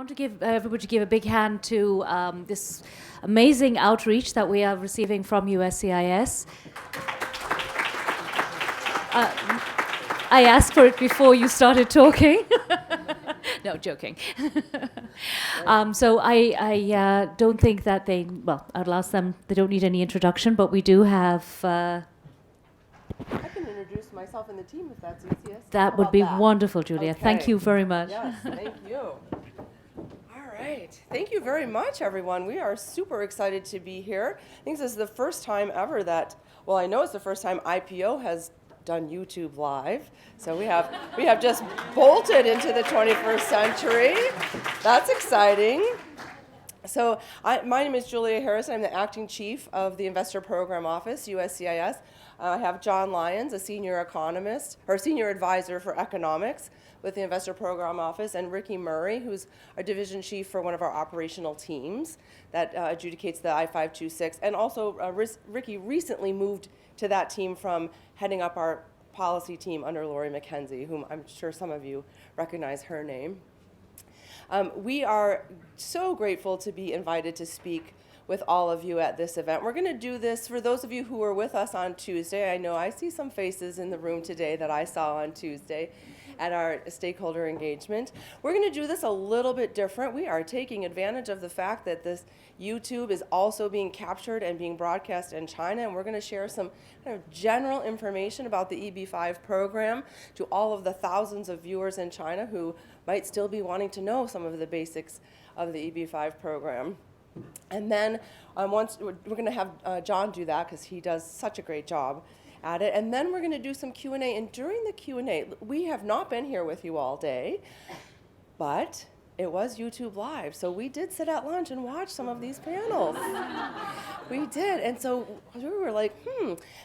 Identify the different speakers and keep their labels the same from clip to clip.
Speaker 1: want to give everybody to give a big hand to this amazing outreach that we are receiving from USCIS. I asked for it before you started talking. No, joking. So I don't think that I'll ask them, they don't need any introduction, but we do have...
Speaker 2: I can introduce myself and the team if that's easiest.
Speaker 1: That would be wonderful, Julia.
Speaker 2: Okay.
Speaker 1: Thank you very much.
Speaker 2: Yes, thank you. All right. Thank you very much, everyone. We are super excited to be here. I think this is the first time ever that, well, I know it's the first time IPO has done YouTube Live. So we have just bolted into the 21st century. That's exciting. So my name is Julia Harris. I'm the acting chief of the Investor Program Office, USCIS. I have John Lyons, a senior economist, or senior advisor for economics with the Investor Program Office, and Ricky Murray, who's our division chief for one of our operational teams that adjudicates the I-526. And also, Ricky recently moved to that team from heading up our policy team under Lori McKenzie, whom I'm sure some of you recognize her name. We are so grateful to be invited to speak with all of you at this event. We're going to do this for those of you who were with us on Tuesday. I know I see some faces in the room today that I saw on Tuesday at our stakeholder engagement. We're going to do this a little bit different. We are taking advantage of the fact that this YouTube is also being captured and being broadcast in China, and we're going to share some kind of general information about the EB-5 program to all of the thousands of viewers in China who might still be wanting to know some of the basics of the EB-5 program. And then once we're going to have John do that because he does such a great job at it. And then we're going to do some Q&A. And during the Q&A, we have not been here with you all day, but it was YouTube Live. So we did sit at lunch and watch some of these panels. We did. And so we were like,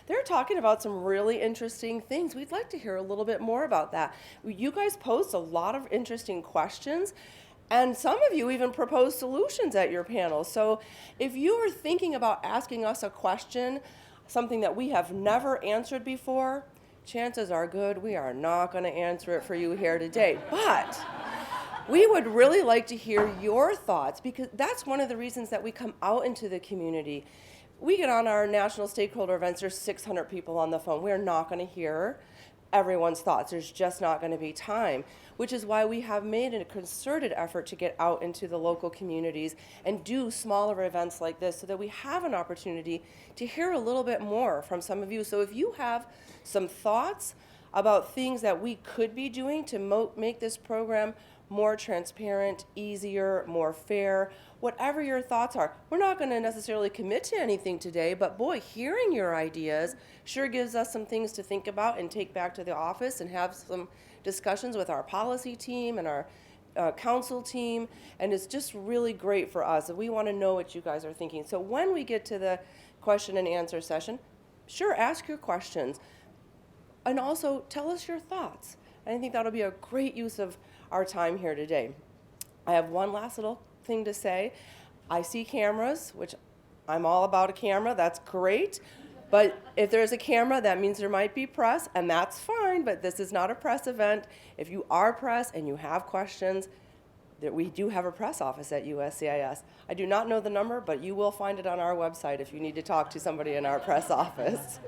Speaker 2: they're talking about some really interesting things. We'd like to hear a little bit more about that. You guys posed a lot of interesting questions. And some of you even proposed solutions at your panel. So if you are thinking about asking us a question, something that we have never answered before, chances are good we are not going to answer it for you here today. But we would really like to hear your thoughts, because that's one of the reasons that we come out into the community. We get on our national stakeholder events, there's 600 people on the phone. We're not going to hear everyone's thoughts. There's just not going to be time, which is why we have made a concerted effort to get out into the local communities and do smaller events like this so that we have an opportunity to hear a little bit more from some of you. So if you have some thoughts about things that we could be doing to make this program more transparent, easier, more fair, whatever your thoughts are. We're not going to necessarily commit to anything today, but boy, hearing your ideas sure gives us some things to think about and take back to the office and have some discussions with our policy team and our council team, and it's just really great for us. We want to know what you guys are thinking. So when we get to the question and answer session, sure, ask your questions, and also tell us your thoughts. And I think that'll be a great use of our time here today. I have one last little thing to say. I see cameras, which I'm all about a camera. That's great. But if there's a camera, that means there might be press, and that's fine, but this is not a press event. If you are press and you have questions, we do have a press office at USCIS. I do not know the number, but you will find it on our website if you need to talk to somebody in our press office.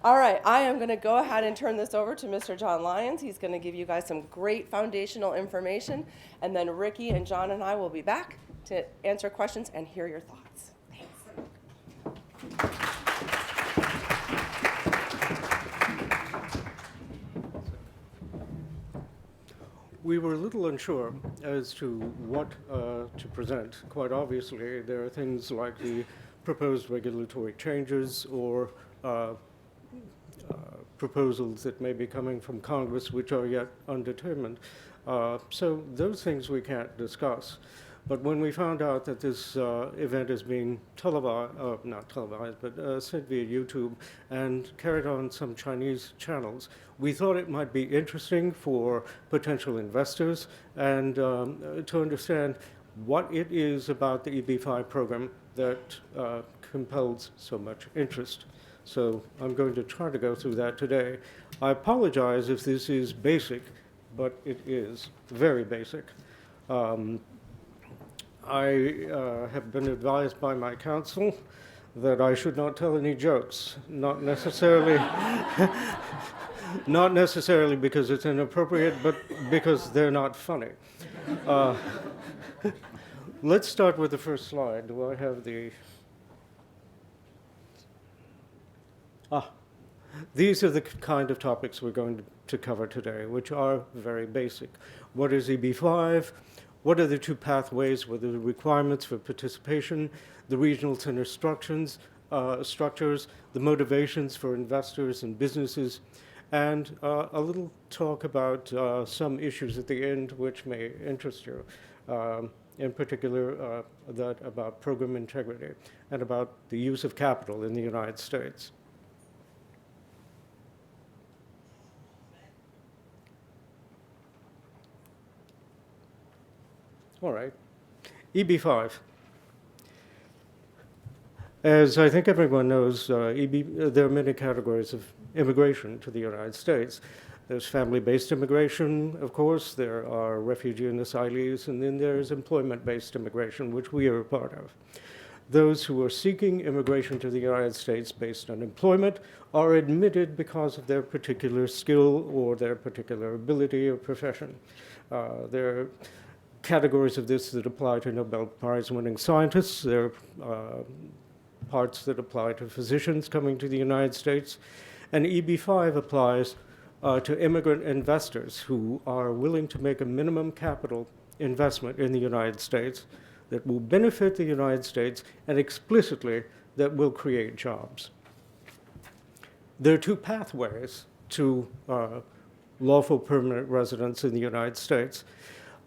Speaker 2: All right, I am going to go ahead and turn this over to Mr. John Lyons. He's going to give you guys some great foundational information, and then Ricky and John and I will be back to answer questions and hear your thoughts. Thanks.
Speaker 3: We were a little unsure as to what to present. Quite obviously, there are things like the proposed regulatory changes or proposals that may be coming from Congress which are yet undetermined. So those things we can't discuss. But when we found out that this event is being televised, not televised, but sent via YouTube and carried on some Chinese channels, we thought it might be interesting for potential investors and to understand what it is about the EB-5 program that compels so much interest. So I'm going to try to go through that today. I apologize if this is basic, but it is very basic. I have been advised by my counsel that I should not tell any jokes, not necessarily, not necessarily because it's inappropriate, but because they're not funny. Uh, let's start with the first slide. Do I have the... These are the kind of topics we're going to cover today, which are very basic. What is EB5? What are the two pathways? What are the requirements for participation? The regional center structures, the motivations for investors and businesses, and a little talk about some issues at the end which may interest you. In particular, that about program integrity and about the use of capital in the United States. All right, EB5. As I think everyone knows, there are many categories of immigration to the United States. There's family-based immigration, of course, there are refugee and asylees, and then there's employment-based immigration, which we are a part of. Those who are seeking immigration to the United States based on employment are admitted because of their particular skill or their particular ability or profession. There are categories of this that apply to Nobel Prize-winning scientists. There are parts that apply to physicians coming to the United States. And EB5 applies to immigrant investors who are willing to make a minimum capital investment in the United States that will benefit the United States and explicitly that will create jobs. There are two pathways to lawful permanent residence in the United States.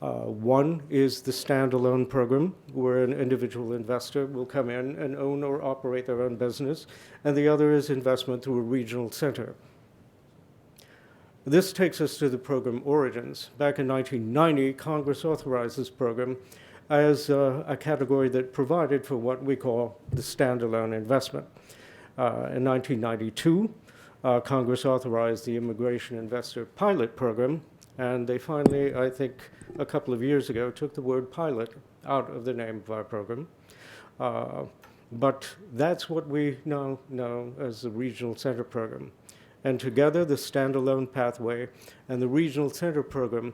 Speaker 3: One is the standalone program, where an individual investor will come in and own or operate their own business, and the other is investment through a regional center. This takes us to the program origins. Back in 1990, Congress authorized this program as a category that provided for what we call the standalone investment. In 1992, Congress authorized the Immigration Investor Pilot Program, and they finally, I think, a couple of years ago, took the word pilot out of the name of our program. But that's what we now know as the Regional Center Program. And together, the standalone pathway and the Regional Center Program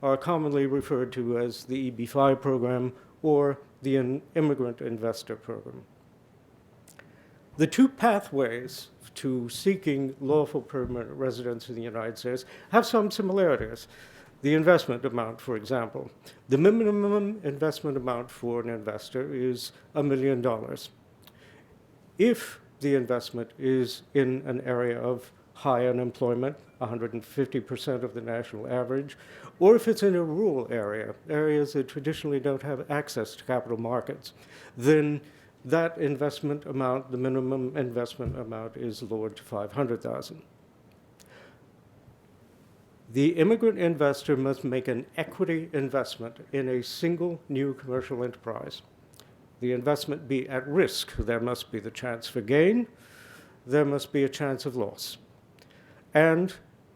Speaker 3: are commonly referred to as the EB5 program or the Immigrant Investor Program. The two pathways to seeking lawful permanent residence in the United States have some similarities. The investment amount, for example. The minimum investment amount for an investor is $1 million. If the investment is in an area of high unemployment, 150% of the national average, or if it's in a rural area, areas that traditionally don't have access to capital markets, then that investment amount, the minimum investment amount, is lowered to $500,000. The immigrant investor must make an equity investment in a single new commercial enterprise. The investment be at risk. There must be the chance for gain. There must be a chance of loss. And,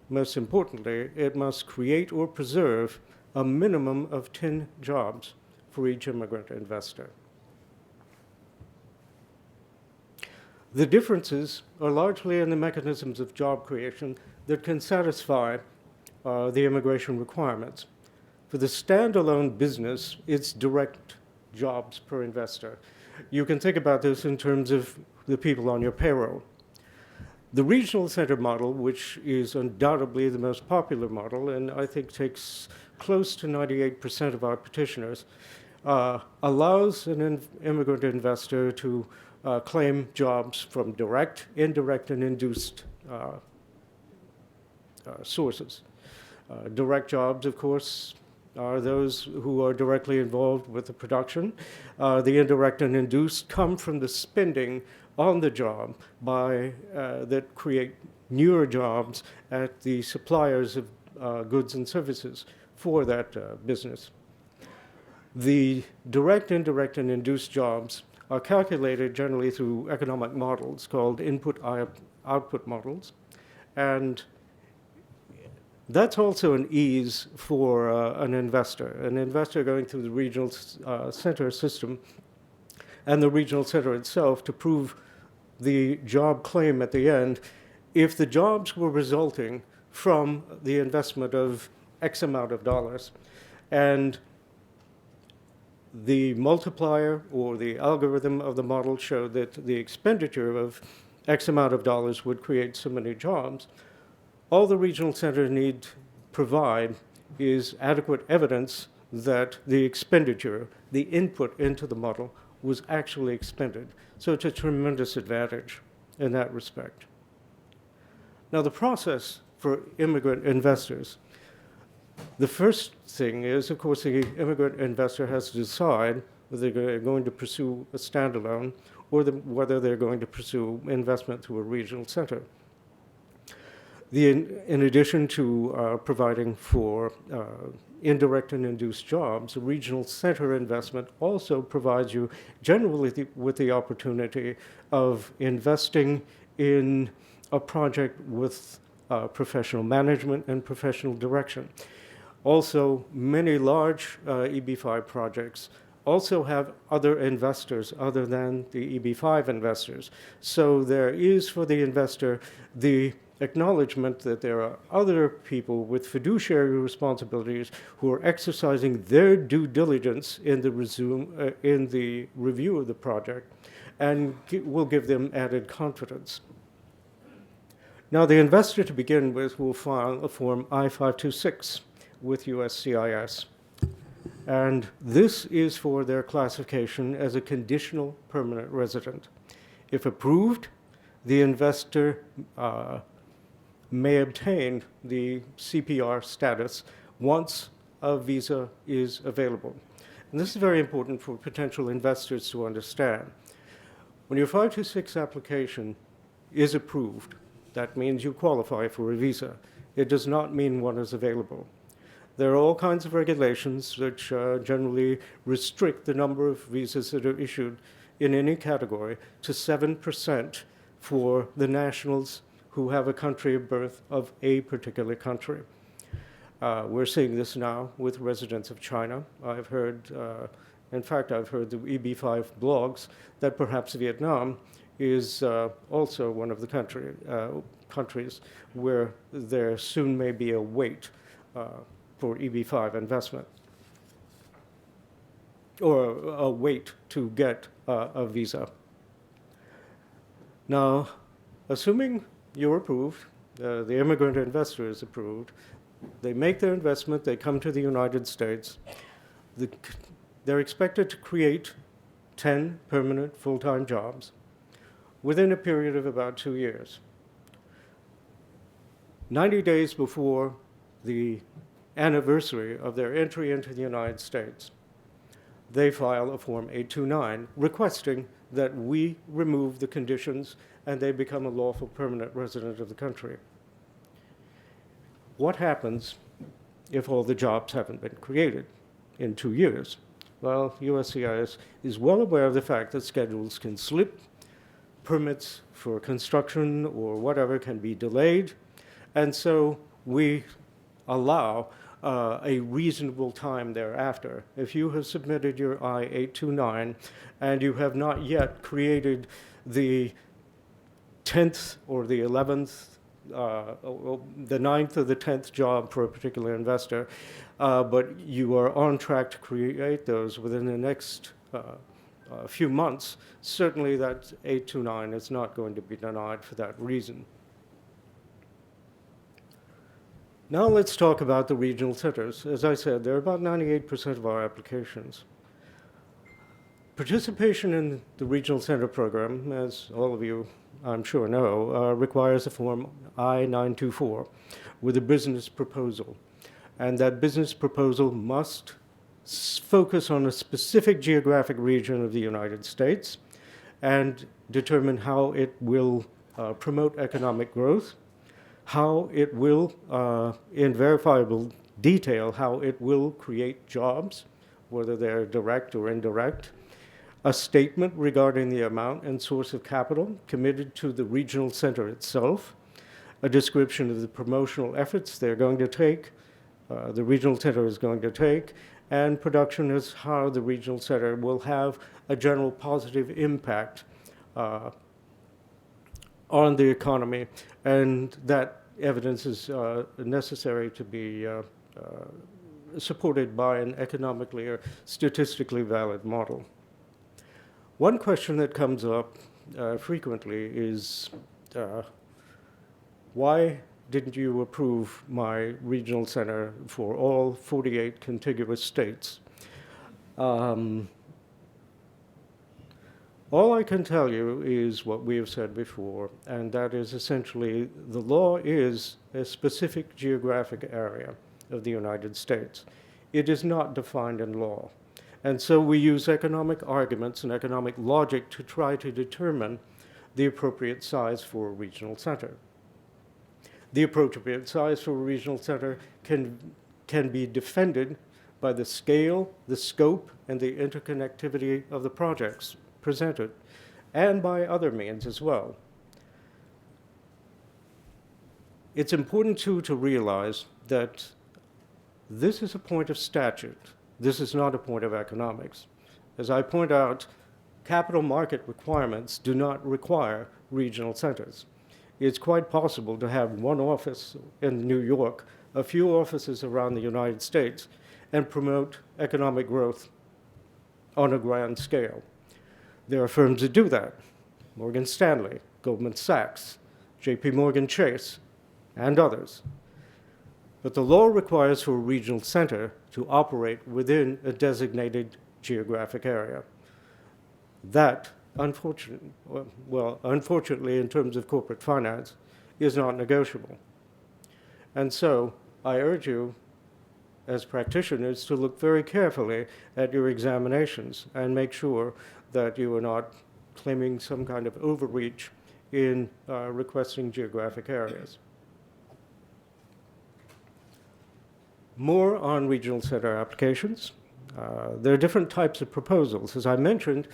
Speaker 3: most importantly, it must create or preserve a minimum of 10 jobs for each immigrant investor. The differences are largely in the mechanisms of job creation that can satisfy the immigration requirements. For the standalone business, it's direct jobs per investor. You can think about this in terms of the people on your payroll. The regional center model, which is undoubtedly the most popular model, and I think takes close to 98% of our petitioners, allows an immigrant investor to claim jobs from direct, indirect, and induced sources. Direct jobs, of course, are those who are directly involved with the production. The indirect and induced come from the spending on the job that create newer jobs at the suppliers of goods and services for that business. The direct, indirect, and induced jobs are calculated generally through economic models called input-output models. And That's also an ease for an investor. An investor going through the regional center system and the regional center itself to prove the job claim at the end. If the jobs were resulting from the investment of X amount of dollars, and the multiplier or the algorithm of the model showed that the expenditure of X amount of dollars would create so many jobs, all the regional centers need to provide is adequate evidence that the expenditure, the input into the model, was actually expended. So it's a tremendous advantage in that respect. Now, the process for immigrant investors. The first thing is, of course, the immigrant investor has to decide whether they're going to pursue a standalone or whether they're going to pursue investment through a regional center. In addition to providing for indirect and induced jobs, a regional center investment also provides you generally with the opportunity of investing in a project with professional management and professional direction. Also, many large EB5 projects also have other investors other than the EB5 investors. So there is for the investor the acknowledgement that there are other people with fiduciary responsibilities who are exercising their due diligence in the review of the project and will give them added confidence. Now, the investor to begin with will file a Form I-526 with USCIS. And this is for their classification as a conditional permanent resident. If approved, the investor may obtain the CPR status once a visa is available. And this is very important for potential investors to understand. When your 526 application is approved, that means you qualify for a visa. It does not mean one is available. There are all kinds of regulations which generally restrict the number of visas that are issued in any category to 7% for the nationals who have a country of birth of a particular country. We're seeing this now with residents of China. I've heard, in fact, I've heard the EB5 blogs that perhaps Vietnam is also one of the countries where there soon may be a wait for EB5 investment, or a wait to get a visa. Now, assuming you're approved, the immigrant investor is approved, they make their investment, they come to the United States, they're expected to create 10 permanent full-time jobs within a period of about 2 years. 90 days before the anniversary of their entry into the United States, they file a Form 829 requesting that we remove the conditions and they become a lawful permanent resident of the country. What happens if all the jobs haven't been created in 2 years? Well, USCIS is well aware of the fact that schedules can slip, permits for construction or whatever can be delayed, and so we allow a reasonable time thereafter. If you have submitted your I-829 and you have not yet created the 10th or the 11th, the 9th or the 10th job for a particular investor, but you are on track to create those within the next few months, certainly that 829 is not going to be denied for that reason. Now let's talk about the regional centers. As I said, they're about 98% of our applications. Participation in the regional center program, as all of you I'm sure know, requires a Form I-924 with a business proposal. And that business proposal must focus on a specific geographic region of the United States and determine how it will promote economic growth, how it will, in verifiable detail, how it will create jobs, whether they're direct or indirect, a statement regarding the amount and source of capital committed to the regional center itself, a description of the promotional efforts they're going to take, the regional center is going to take, and production is how the regional center will have a general positive impact on the economy, and that evidence is necessary to be supported by an economically or statistically valid model. One question that comes up frequently is, why didn't you approve my regional center for all 48 contiguous states? All I can tell you is what we have said before, and that is essentially the law is a specific geographic area of the United States. It is not defined in law. And so we use economic arguments and economic logic to try to determine the appropriate size for a regional center. The appropriate size for a regional center can be defended by the scale, the scope, and the interconnectivity of the projects presented, and by other means as well. It's important, too, to realize that this is a point of statute. This is not a point of economics. As I point out, capital market requirements do not require regional centers. It's quite possible to have one office in New York, a few offices around the United States, and promote economic growth on a grand scale. There are firms that do that: Morgan Stanley, Goldman Sachs, JP Morgan Chase, and others. But the law requires for a regional center to operate within a designated geographic area. That, unfortunately, in terms of corporate finance, is not negotiable. And so I urge you, as practitioners, to look very carefully at your examinations and make sure that you are not claiming some kind of overreach in requesting geographic areas. More on regional center applications. There are different types of proposals. As I mentioned,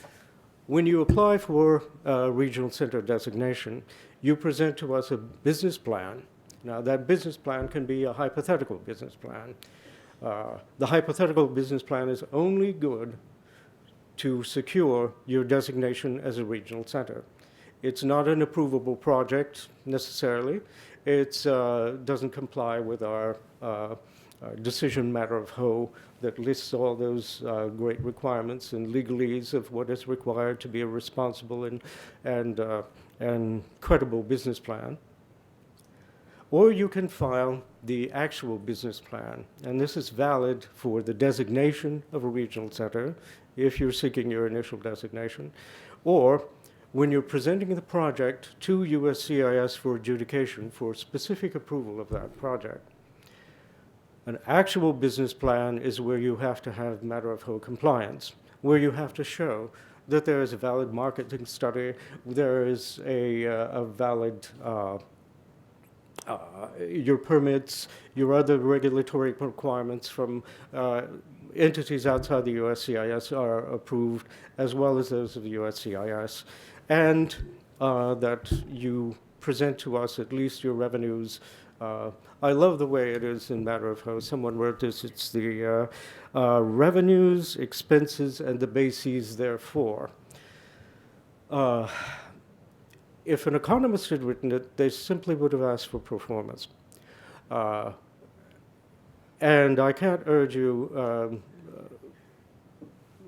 Speaker 3: when you apply for a regional center designation, you present to us a business plan. Now, that business plan can be a hypothetical business plan. The hypothetical business plan is only good to secure your designation as a regional center. It's not an approvable project necessarily. It doesn't comply with our decision matter of Ho that lists all those great requirements and legalese of what is required to be a responsible and credible business plan. Or you can file the actual business plan, and this is valid for the designation of a regional center if you're seeking your initial designation, or when you're presenting the project to USCIS for adjudication for specific approval of that project. An actual business plan is where you have to have matter of Ho compliance, where you have to show that there is a valid marketing study, there is a valid your permits, your other regulatory requirements from entities outside the USCIS are approved, as well as those of the USCIS, and that you present to us at least your revenues. I love the way it is in matter of Ho. Someone wrote this. It's the revenues, expenses, and the bases therefore. If an economist had written it, they simply would have asked for performance. And I can't urge you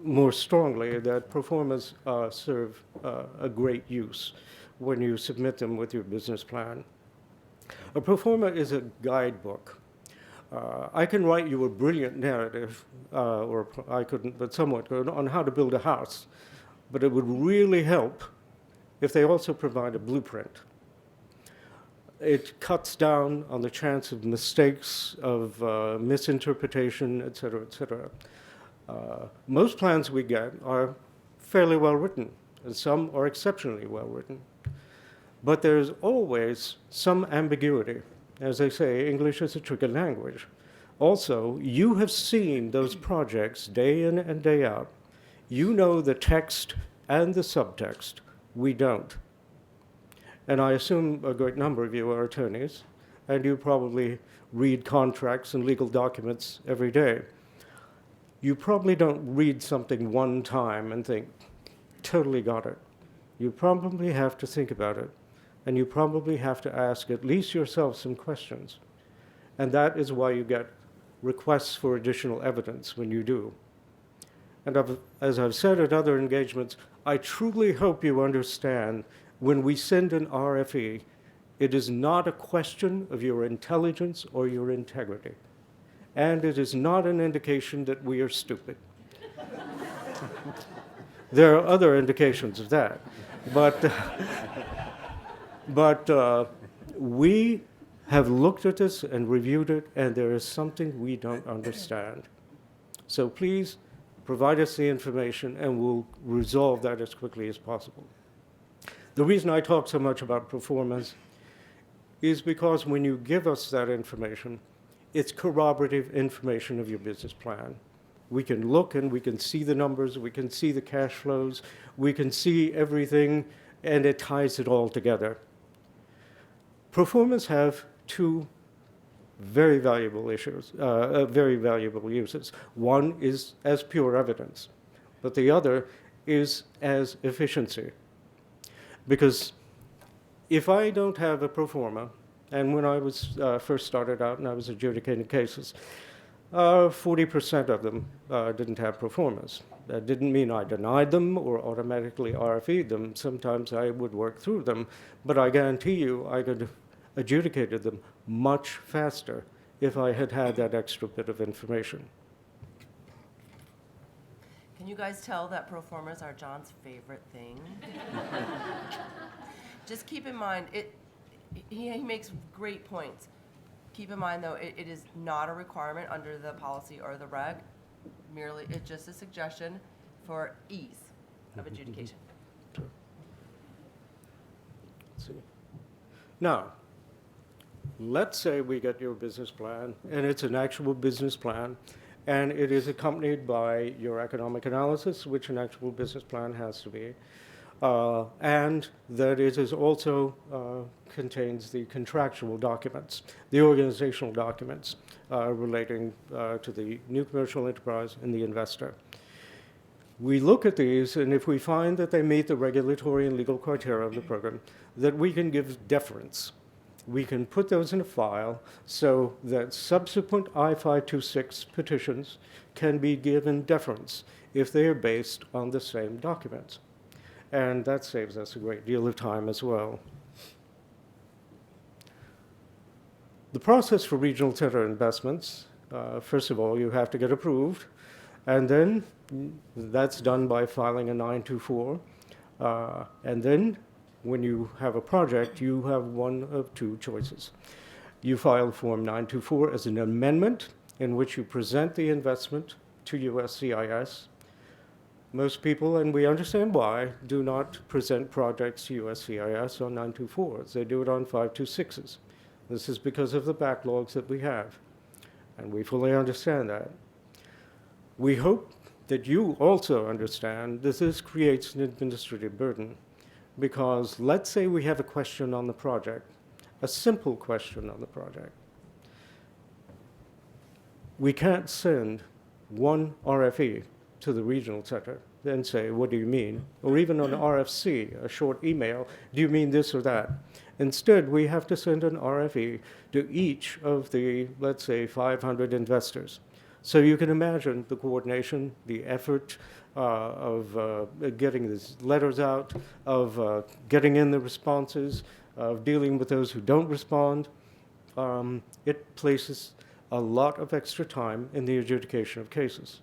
Speaker 3: more strongly that performers serve a great use when you submit them with your business plan. A performer is a guidebook. I can write you a brilliant narrative, or I couldn't, but somewhat good, on how to build a house, but it would really help if they also provide a blueprint. It cuts down on the chance of mistakes, of misinterpretation, et cetera, et cetera. Most plans we get are fairly well written, and some are exceptionally well written. But there's always some ambiguity. As they say, English is a tricky language. Also, you have seen those projects day in and day out. You know the text and the subtext. We don't. And I assume a great number of you are attorneys, and you probably read contracts and legal documents every day. You probably don't read something one time and think, totally got it. You probably have to think about it, and you probably have to ask at least yourself some questions. And that is why you get requests for additional evidence when you do. And as I've said at other engagements, I truly hope you understand when we send an RFE, it is not a question of your intelligence or your integrity. And it is not an indication that we are stupid. There are other indications of that. But we have looked at this and reviewed it, and there is something we don't understand. So please provide us the information, and we'll resolve that as quickly as possible. The reason I talk so much about performance is because when you give us that information, it's corroborative information of your business plan. We can look and we can see the numbers, we can see the cash flows, we can see everything, and it ties it all together. Performance have two very valuable uses. One is as pure evidence, but the other is as efficiency. Because if I don't have a pro forma, and when I was first started out and I was adjudicating cases, 40% of them didn't have pro formas. That didn't mean I denied them or automatically RFE'd them. Sometimes I would work through them, but I guarantee you I could have adjudicated them much faster if I had had that extra bit of information.
Speaker 2: Can you guys tell that pro formas are John's favorite thing? Just keep in mind, he makes great points. Keep in mind, though, it is not a requirement under the policy or the reg. Merely, it's just a suggestion for ease of adjudication.
Speaker 3: Let's see. Now, let's say we get your business plan, and it's an actual business plan, and it is accompanied by your economic analysis, which an actual business plan has to be, and that it is also contains the contractual documents, the organizational documents relating to the new commercial enterprise and the investor. We look at these, and if we find that they meet the regulatory and legal criteria of the program, that we can give deference. We can put those in a file so that subsequent I-526 petitions can be given deference if they are based on the same documents. And that saves us a great deal of time as well. The process for regional center investments, first of all, you have to get approved, and then that's done by filing a 924. And then when you have a project, you have one of two choices. You file Form 924 as an amendment in which you present the investment to USCIS. Most people, and we understand why, do not present projects to USCIS on 924s. They do it on 526s. This is because of the backlogs that we have, and we fully understand that. We hope that you also understand that this creates an administrative burden, because let's say we have a question on the project, a simple question on the project. We can't send one RFE to the regional center, then say, what do you mean? Or even an RFC, a short email, do you mean this or that? Instead, we have to send an RFE to each of the, let's say, 500 investors. So you can imagine the coordination, the effort of getting these letters out, of getting in the responses, of dealing with those who don't respond. It places a lot of extra time in the adjudication of cases.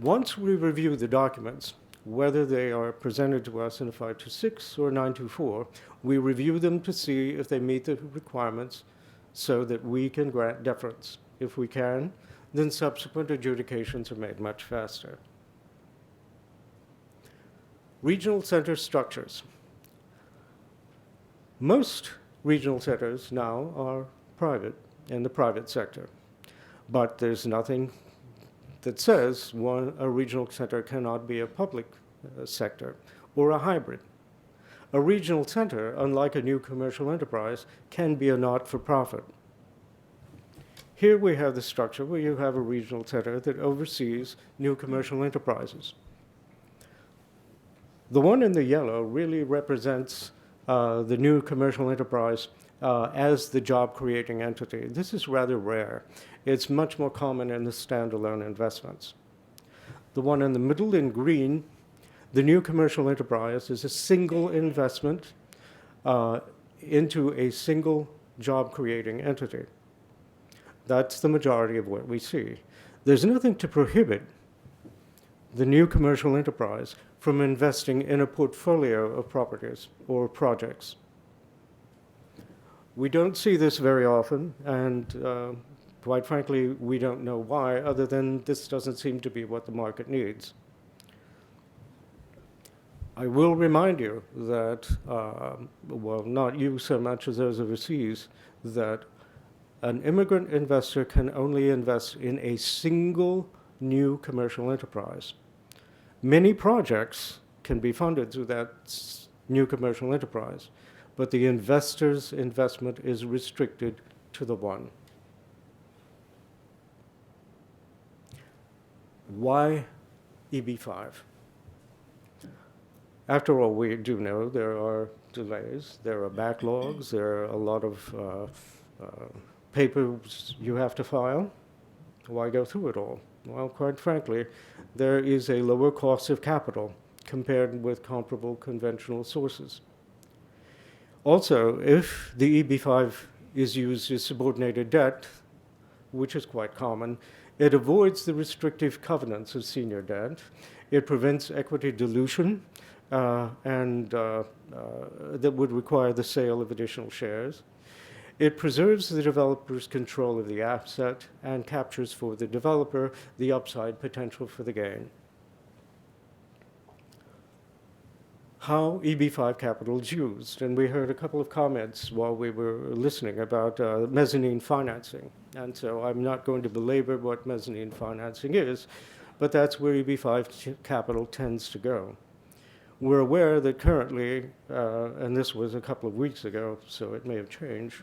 Speaker 3: Once we review the documents, whether they are presented to us in a 526 or 924, we review them to see if they meet the requirements so that we can grant deference. If we can, then subsequent adjudications are made much faster. Regional center structures. Most regional centers now are private, in the private sector, but there's nothing that says a regional center cannot be a public sector, or a hybrid. A regional center, unlike a new commercial enterprise, can be a not-for-profit. Here we have the structure where you have a regional center that oversees new commercial enterprises. The one in the yellow really represents the new commercial enterprise as the job-creating entity. This is rather rare. It's much more common in the standalone investments. The one in the middle in green, the new commercial enterprise, is a single investment into a single job-creating entity. That's the majority of what we see. There's nothing to prohibit the new commercial enterprise from investing in a portfolio of properties or projects. We don't see this very often, and quite frankly, we don't know why, other than this doesn't seem to be what the market needs. I will remind you that, well, not you so much as those overseas, that an immigrant investor can only invest in a single new commercial enterprise. Many projects can be funded through that new commercial enterprise, but the investor's investment is restricted to the one. Why EB5? After all, we do know there are delays, there are backlogs, there are a lot of papers you have to file. Why go through it all? Well, quite frankly, there is a lower cost of capital compared with comparable conventional sources. Also, if the EB5 is used as subordinated debt, which is quite common, it avoids the restrictive covenants of senior debt. It prevents equity dilution, that would require the sale of additional shares. It preserves the developer's control of the asset and captures for the developer the upside potential for the gain. How EB5 capital is used, and we heard a couple of comments while we were listening about mezzanine financing, and so I'm not going to belabor what mezzanine financing is, but that's where EB5 capital tends to go. We're aware that currently, and this was a couple of weeks ago, so it may have changed,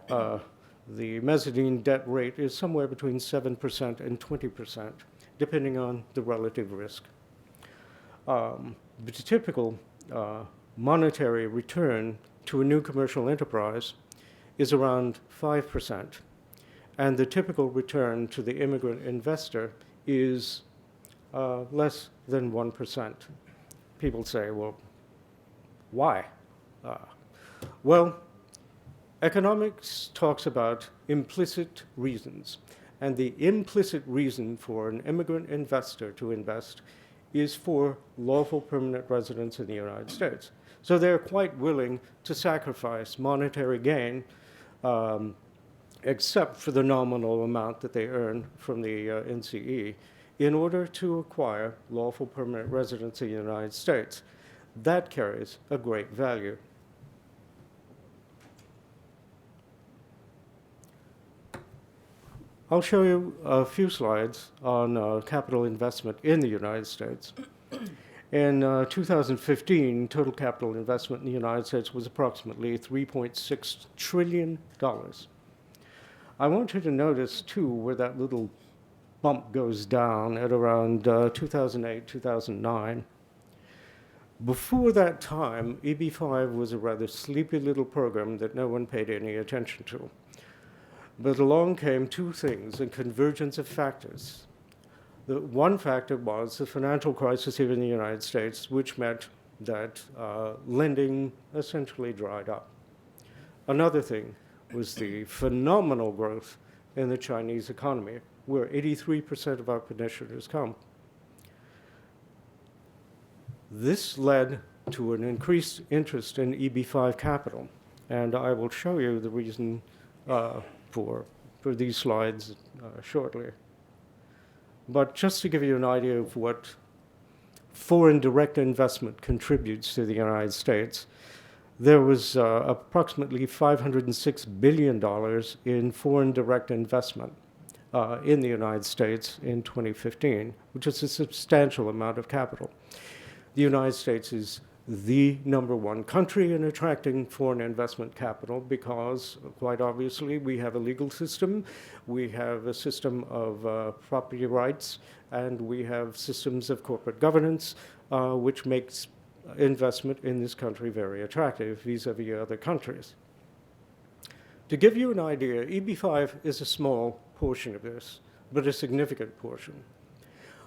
Speaker 3: the mezzanine debt rate is somewhere between 7% and 20%, depending on the relative risk. The typical monetary return to a new commercial enterprise is around 5%, and the typical return to the immigrant investor is less than 1%. People say, well, why? Well, economics talks about implicit reasons, and the implicit reason for an immigrant investor to invest is for lawful permanent residence in the United States. So they're quite willing to sacrifice monetary gain, except for the nominal amount that they earn from the NCE, in order to acquire lawful permanent residence in the United States. That carries a great value. I'll show you a few slides on capital investment in the United States. In 2015, total capital investment in the United States was approximately $3.6 trillion. I want you to notice, too, where that little bump goes down at around 2008, 2009. Before that time, EB5 was a rather sleepy little program that no one paid any attention to. But along came two things, a convergence of factors. The one factor was the financial crisis here in the United States, which meant that lending essentially dried up. Another thing was the phenomenal growth in the Chinese economy, where 83% of our petitioners come. This led to an increased interest in EB5 capital, and I will show you the reason for these slides shortly. But just to give you an idea of what foreign direct investment contributes to the United States, there was approximately $506 billion in foreign direct investment in the United States in 2015, which is a substantial amount of capital. The United States is the number one country in attracting foreign investment capital because, quite obviously, we have a legal system, we have a system of property rights, and we have systems of corporate governance, which makes investment in this country very attractive vis-à-vis other countries. To give you an idea, EB5 is a small portion of this, but a significant portion.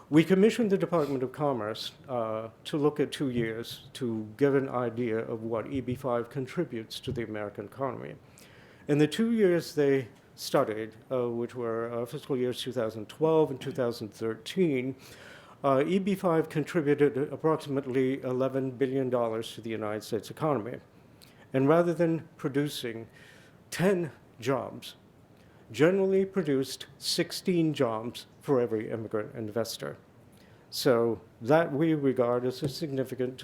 Speaker 3: We commissioned the Department of Commerce to look at 2 years to give an idea of what EB5 contributes to the American economy. In the 2 years they studied, which were fiscal years 2012 and 2013, EB5 contributed approximately $11 billion to the United States economy. And rather than producing 10 jobs, generally produced 16 jobs for every immigrant investor. So that we regard as a significant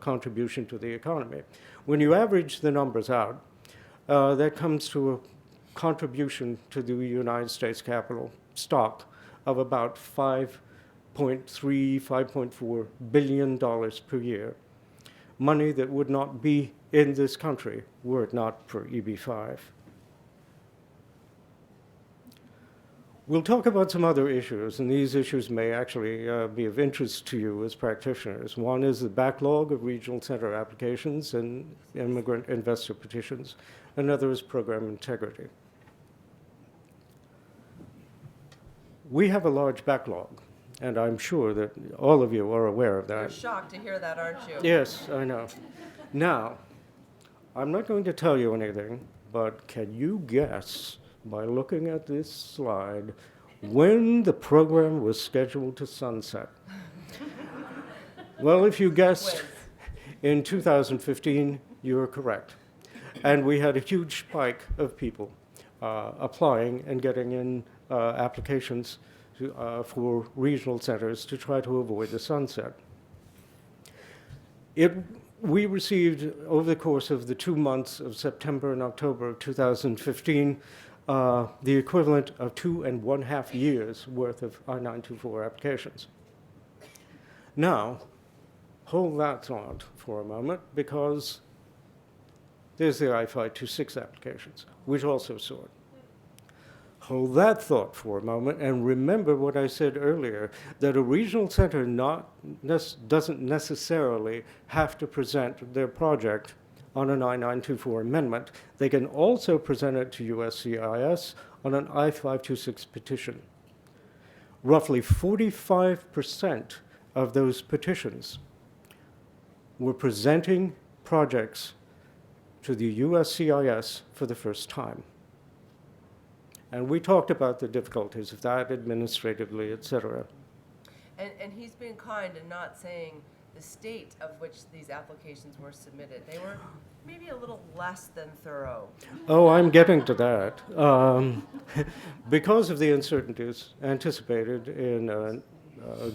Speaker 3: contribution to the economy. When you average the numbers out, that comes to a contribution to the United States capital stock of about $5.4 billion per year. Money that would not be in this country were it not for EB5. We'll talk about some other issues, and these issues may actually be of interest to you as practitioners. One is the backlog of regional center applications and immigrant investor petitions. Another is program integrity. We have a large backlog, and I'm sure that all of you are aware of that.
Speaker 2: You're shocked to hear that, aren't you?
Speaker 3: Yes, I know. Now, I'm not going to tell you anything, but can you guess, by looking at this slide, when the program was scheduled to sunset? Well, if you guessed in 2015, you were correct. And we had a huge spike of people applying and getting in applications for regional centers to try to avoid the sunset. We received, over the course of the 2 months of September and October of 2015, the equivalent of 2.5 years worth of I-924 applications. Now, hold that thought for a moment, because there's the I-526 applications, which also soared. Hold that thought for a moment and remember what I said earlier, that a regional center doesn't necessarily have to present their project on an I-924 amendment. They can also present it to USCIS on an I-526 petition. Roughly 45% of those petitions were presenting projects to the USCIS for the first time. And we talked about the difficulties of that administratively, et cetera.
Speaker 2: And he's been kind in not saying the state of which these applications were submitted. They were maybe a little less than thorough.
Speaker 3: Oh, I'm getting to that. Because of the uncertainties anticipated in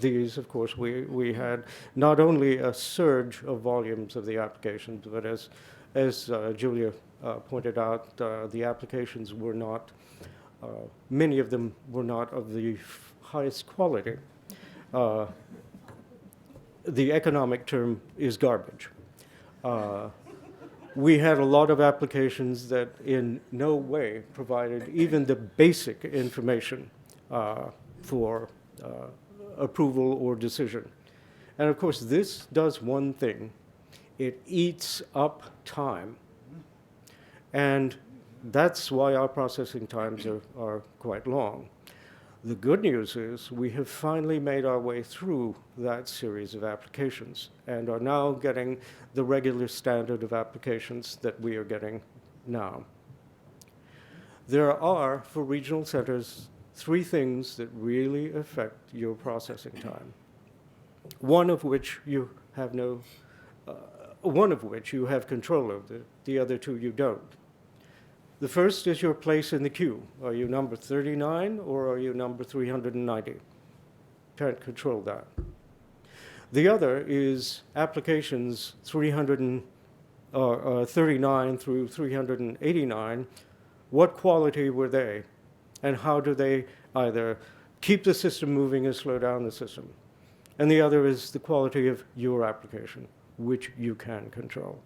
Speaker 3: these, of course, we had not only a surge of volumes of the applications, but as Julia pointed out, the applications were not, many of them were not of the highest quality. The economic term is garbage. We had a lot of applications that in no way provided even the basic information for approval or decision. And of course, this does one thing. It eats up time. And that's why our processing times are quite long. The good news is we have finally made our way through that series of applications and are now getting the regular standard of applications that we are getting now. There are, for regional centers, 3 things that really affect your processing time. One of which you have control of, the other 2 you don't. The first is your place in the queue. Are you number 39 or are you number 390? Can't control that. The other is applications 39 through 389. What quality were they? And how do they either keep the system moving or slow down the system? and the other is the quality of your application, which you can control.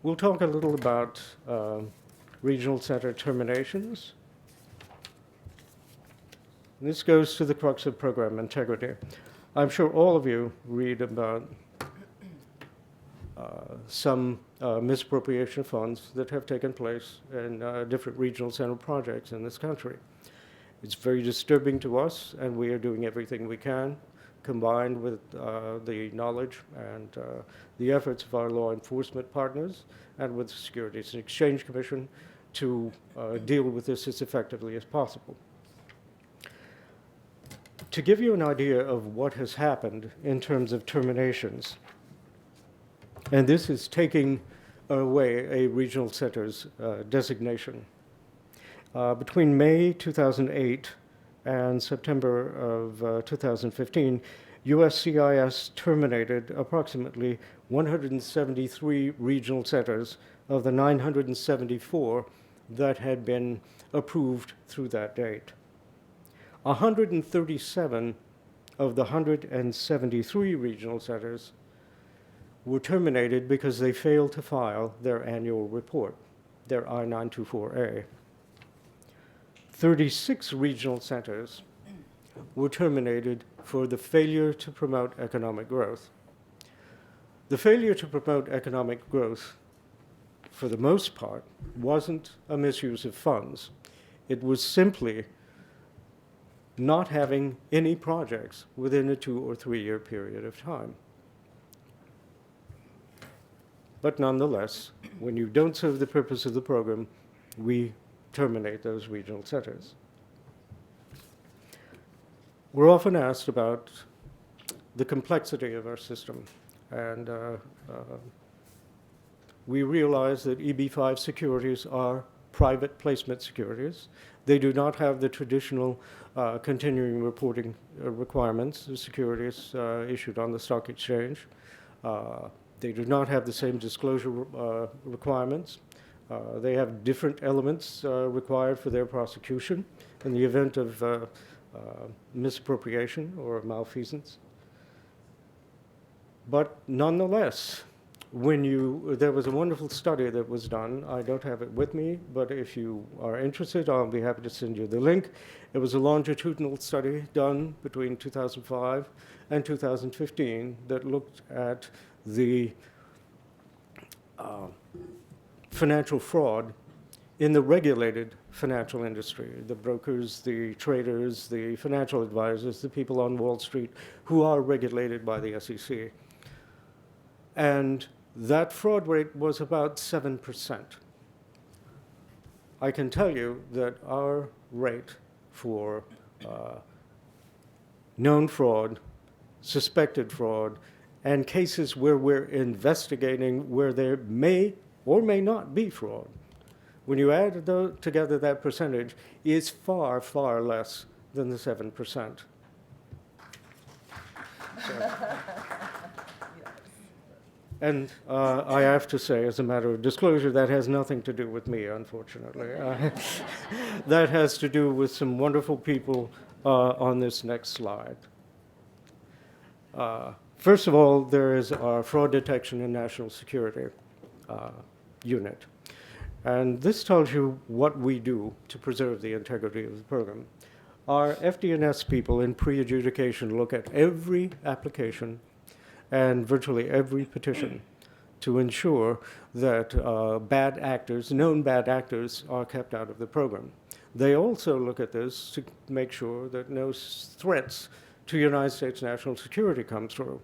Speaker 3: We'll talk a little about regional center terminations. This goes to the crux of program integrity. I'm sure all of you read about some misappropriation of funds that have taken place in different regional center projects in this country. It's very disturbing to us, and we are doing everything we can, combined with the knowledge and the efforts of our law enforcement partners and with the Securities and Exchange Commission to deal with this as effectively as possible. To give you an idea of what has happened in terms of terminations, and this is taking away a regional center's designation. Between May 2008 and September of 2015, USCIS terminated approximately 173 regional centers of the 974 that had been approved through that date. 137 of the 173 regional centers were terminated because they failed to file their annual report, their I-924A. 36 regional centers were terminated for the failure to promote economic growth. The failure to promote economic growth, for the most part, wasn't a misuse of funds. It was simply not having any projects within a 2 or 3 year period of time. But nonetheless, when you don't serve the purpose of the program, we terminate those regional centers. We're often asked about the complexity of our system, and we realize that EB-5 securities are private placement securities. They do not have the traditional continuing reporting requirements of securities issued on the stock exchange. They do not have the same disclosure requirements. They have different elements required for their prosecution in the event of misappropriation or malfeasance. But nonetheless, there was a wonderful study that was done. I don't have it with me, but if you are interested, I'll be happy to send you the link. It was a longitudinal study done between 2005 and 2015 that looked at the financial fraud in the regulated financial industry, the brokers, the traders, the financial advisors, the people on Wall Street who are regulated by the SEC. And that fraud rate was about 7%. I can tell you that our rate for known fraud, suspected fraud, and cases where we're investigating where there may or may not be fraud, when you add together that percentage, is far, far less than the 7%. So, and I have to say, as a matter of disclosure, that has nothing to do with me, unfortunately. That has to do with some wonderful people on this next slide. First of all, there is our Fraud Detection and National Security unit. And this tells you what we do to preserve the integrity of the program. Our FD&S people in pre-adjudication look at every application and virtually every petition to ensure that bad actors, known bad actors, are kept out of the program. They also look at this to make sure that no threats to United States national security come through.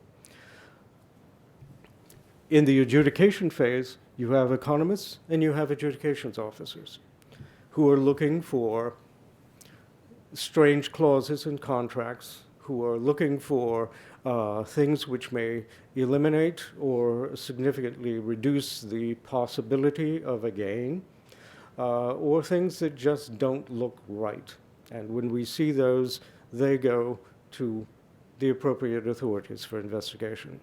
Speaker 3: In the adjudication phase, you have economists and you have adjudications officers who are looking for strange clauses in contracts, who are looking for things which may eliminate or significantly reduce the possibility of a gain, or things that just don't look right. And when we see those, they go to the appropriate authorities for investigation.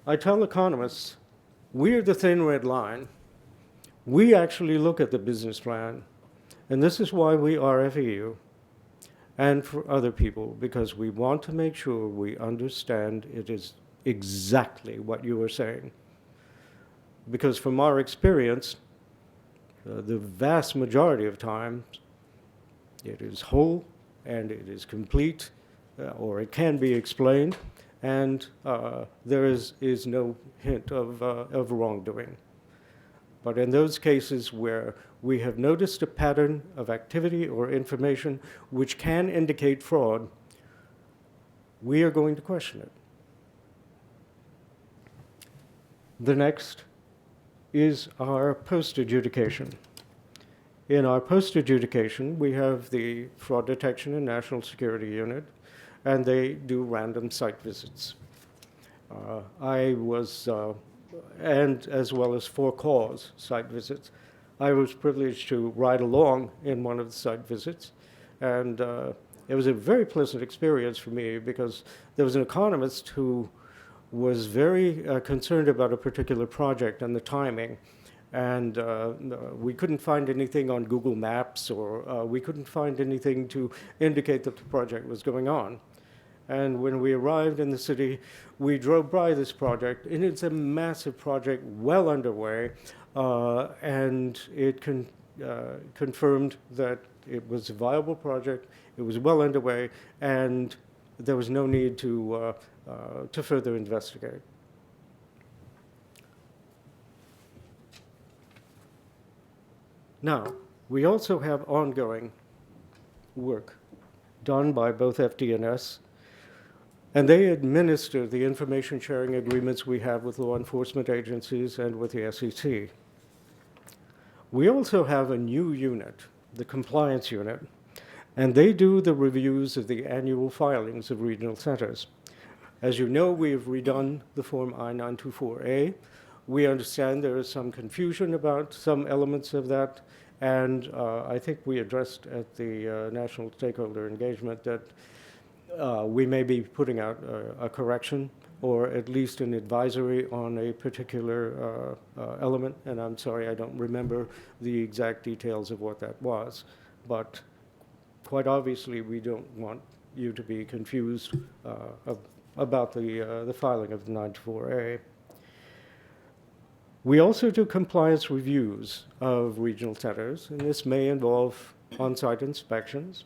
Speaker 3: I tell economists, we're the thin red line. We actually look at the business plan, and this is why we RFE you and for other people, because we want to make sure we understand it is exactly what you are saying. Because from our experience, the vast majority of times, it is whole and it is complete, or it can be explained, and there is no hint of wrongdoing. But in those cases where we have noticed a pattern of activity or information which can indicate fraud, we are going to question it. The next is our post-adjudication. In our post-adjudication, we have the Fraud Detection and National Security Unit, and they do random site visits. I was, and as well as for-cause site visits, I was privileged to ride along in one of the site visits, and it was a very pleasant experience for me because there was an economist who was very concerned about a particular project and the timing. And we couldn't find anything on Google Maps, or we couldn't find anything to indicate that the project was going on. And when we arrived in the city, we drove by this project, and it's a massive project, well underway, and it confirmed that it was a viable project, it was well underway, and there was no need to further investigate. Now, we also have ongoing work done by both FD&S, and they administer the information sharing agreements we have with law enforcement agencies and with the SEC. We also have a new unit, the compliance unit, and they do the reviews of the annual filings of regional centers. As you know, we have redone the Form I-924A. We understand there is some confusion about some elements of that, and I think we addressed at the National Stakeholder Engagement that we may be putting out a correction or at least an advisory on a particular element, and I'm sorry I don't remember the exact details of what that was, but quite obviously we don't want you to be confused about the filing of the 924A. We also do compliance reviews of regional centers, and this may involve on-site inspections.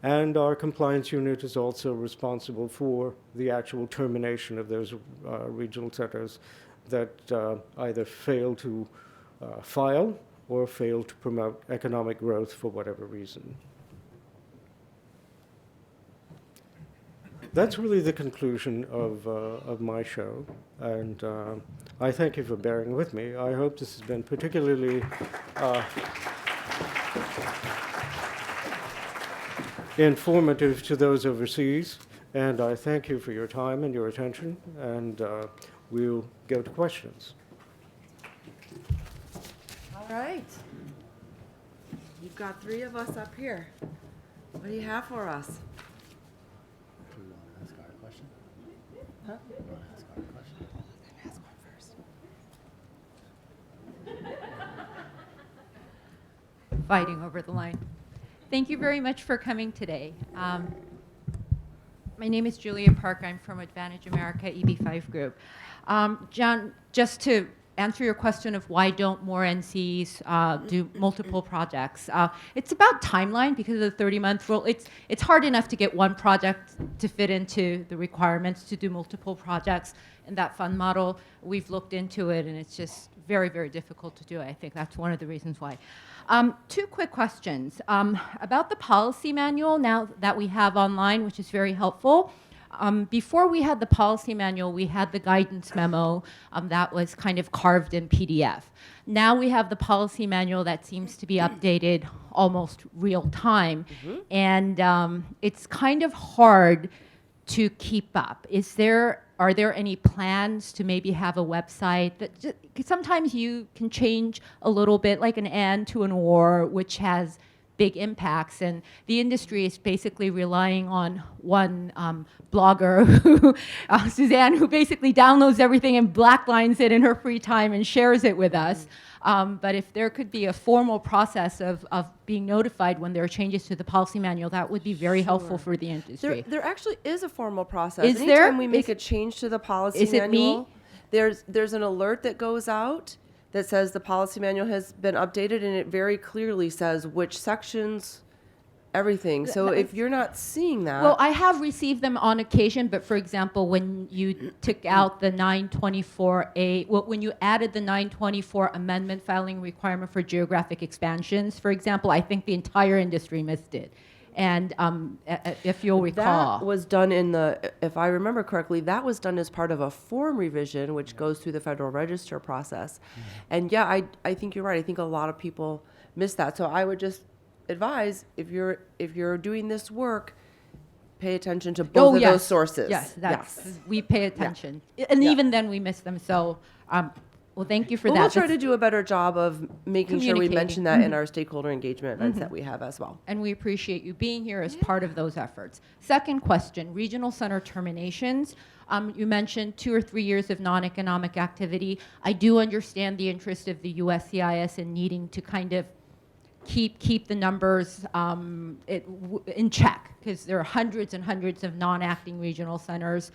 Speaker 3: And our compliance unit is also responsible for the actual termination of those regional centers that either fail to file or fail to promote economic growth for whatever reason. That's really the conclusion of my show, and I thank you for bearing with me. I hope this has been particularly informative to those overseas, and I thank you for your time and your attention, and we'll go to questions.
Speaker 2: All right. You've got three of us up here. What do you have for us?
Speaker 4: Do we want to ask our question?
Speaker 2: Huh?
Speaker 4: Do we want to ask our question?
Speaker 2: Ask one first.
Speaker 5: Fighting over the line. Thank you very much for coming today. My name is Julia Park. I'm from Advantage America EB5 Group. John, just to answer your question of why don't more NCs do multiple projects, it's about timeline because of the 30-month rule. It's hard enough to get one project to fit into the requirements to do multiple projects in that fund model. We've looked into it, and it's just very, very difficult to do. I think that's one of the reasons why. Two quick questions. About the policy manual now that we have online, which is very helpful. Before we had the policy manual, we had the guidance memo that was kind of carved in PDF. Now we have the policy manual that seems to be updated almost real time. And it's kind of hard to keep up. Are there any plans to maybe have a website that sometimes you can change a little bit, like an and to an or, which has big impacts. And the industry is basically relying on one blogger, who, Suzanne, who basically downloads everything and blacklines it in her free time and shares it with us. But if there could be a formal process of being notified when there are changes to the policy manual, that would be very helpful for the industry.
Speaker 2: There actually is a formal process.
Speaker 5: Is
Speaker 2: Anytime
Speaker 5: there?
Speaker 2: we make a change to the policy
Speaker 5: Is it me?
Speaker 2: manual, there's an alert that goes out that says the policy manual has been updated, and it very clearly says which sections, everything. So if you're not seeing that,
Speaker 5: Well, I have received them on occasion, but for example, when you took out the 924A, well, when you added the 924 amendment filing requirement for geographic expansions, for example, I think the entire industry missed it. And if you'll recall.
Speaker 2: that was done in the, if I remember correctly, that was done as part of a form revision, which goes through the Federal Register process. And yeah, I think you're right. I think a lot of people miss that. So I would just advise, if you're doing this work, pay attention to both of those sources.
Speaker 5: Yes,
Speaker 2: Yes.
Speaker 5: we pay attention. And
Speaker 2: Yeah.
Speaker 5: even then we miss them. So, well, thank you for
Speaker 2: But
Speaker 5: that.
Speaker 2: we'll try
Speaker 5: That's-
Speaker 2: to do a better job of making sure we
Speaker 5: Communicating.
Speaker 2: mention that in our stakeholder engagement events that we have as well.
Speaker 5: And we appreciate you being here as part of those efforts. Second question, regional center terminations. You mentioned 2 or 3 years of non-economic activity. I do understand the interest of the USCIS in needing to kind of keep the numbers in check, because there are hundreds and hundreds of non-acting regional centers.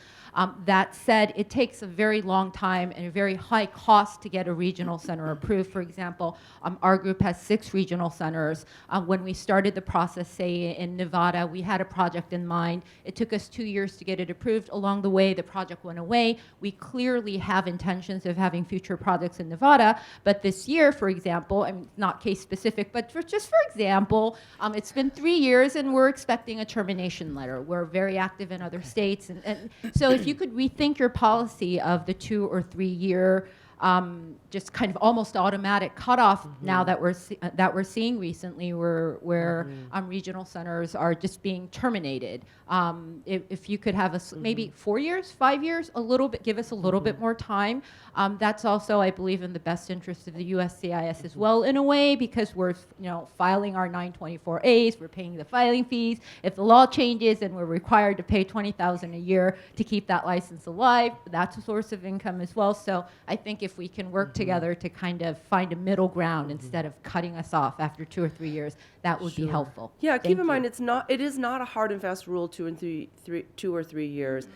Speaker 5: That said, it takes a very long time and a very high cost to get a regional center approved. For example, our group has 6 regional centers. When we started the process, say in Nevada, we had a project in mind. It took us 2 years to get it approved. Along the way, the project went away. We clearly have intentions of having future projects in Nevada, but this year, for example, I mean, not case specific, but just for example, it's been 3 years and we're expecting a termination letter. We're very active in other states. And so if you could rethink your policy of the 2 or 3 year just kind of almost automatic cutoff now that we're seeing recently, where regional centers are just being terminated. If you could have us maybe 4 years, 5 years, a little bit, give us a little bit more time. That's also, I believe, in the best interest of the USCIS as well, in a way, because we're filing our 924As, we're paying the filing fees. If the law changes and we're required to pay $20,000 a year to keep that license alive, that's a source of income as well. So I think if we can work together to kind of find a middle ground instead of cutting us off after 2 or 3 years, that would be helpful.
Speaker 2: Yeah, keep in
Speaker 5: Thank
Speaker 2: mind
Speaker 5: you.
Speaker 2: it is not a hard and fast rule 2 or 3 years.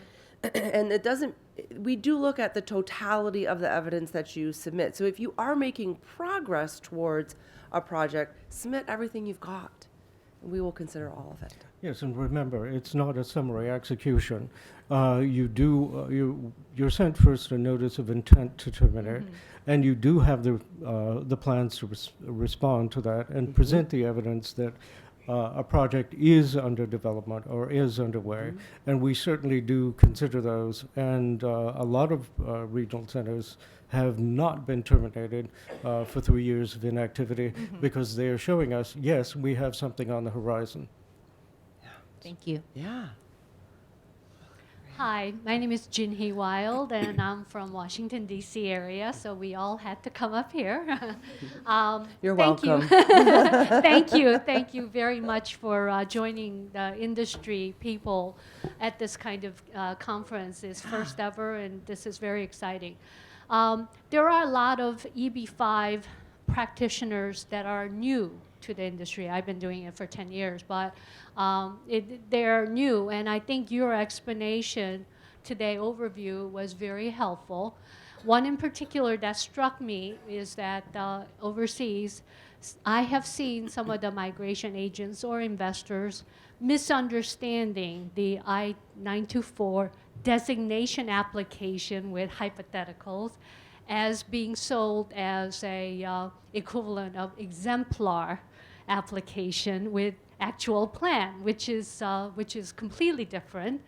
Speaker 2: And it doesn't, we do look at the totality of the evidence that you submit. So if you are making progress towards a project, submit everything you've got. And we will consider all of it.
Speaker 3: Yes, and remember, it's not a summary execution. You're sent first a notice of intent to terminate, and you do have the plans to respond to that and present the evidence that a project is under development or is underway, and we certainly do consider those. And a lot of regional centers have not been terminated for 3 years of inactivity because they are showing us, yes, we have something on the horizon.
Speaker 5: Thank you.
Speaker 2: Yeah.
Speaker 6: Hi, my name is Jinhee Wild, and I'm from Washington, D.C. area, so we all had to come up here.
Speaker 2: You're
Speaker 6: thank
Speaker 2: welcome.
Speaker 6: You. Thank you very much for joining the industry people at this kind of conference. It's first ever, and this is very exciting. There are a lot of EB5 practitioners that are new to the industry. I've been doing it for 10 years, but they're new, and I think your explanation today, overview, was very helpful. One in particular that struck me is that overseas, I have seen some of the migration agents or investors misunderstanding the I-924 designation application with hypotheticals as being sold as a equivalent of exemplar application with actual plan, which is completely different.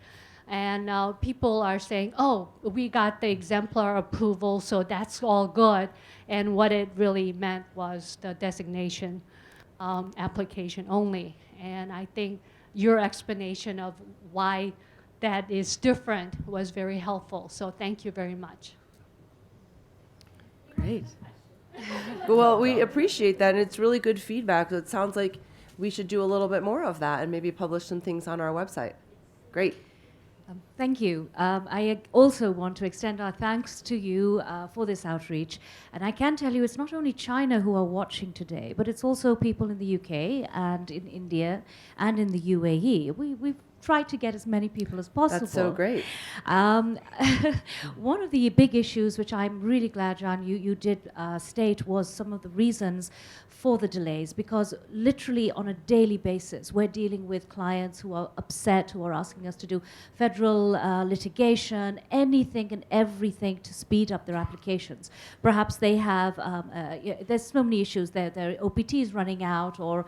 Speaker 6: And people are saying, oh, we got the exemplar approval, so that's all good. And what it really meant was the designation application only. And I think your explanation of why that is different was very helpful. So thank you very much.
Speaker 2: Great. Well, we appreciate that, and it's really good feedback. It sounds like we should do a little bit more of that and maybe publish some things on our website. Great.
Speaker 1: Thank you. I also want to extend our thanks to you for this outreach. And I can tell you it's not only China who are watching today, but it's also people in the UK and in India and in the UAE. We've tried to get as many people as possible.
Speaker 2: That's so great.
Speaker 1: One of the big issues, which I'm really glad, John, you did state, was some of the reasons for the delays, because literally on a daily basis, we're dealing with clients who are upset, who are asking us to do federal litigation, anything and everything to speed up their applications. Perhaps they have, there's so many issues, their OPT is running out, or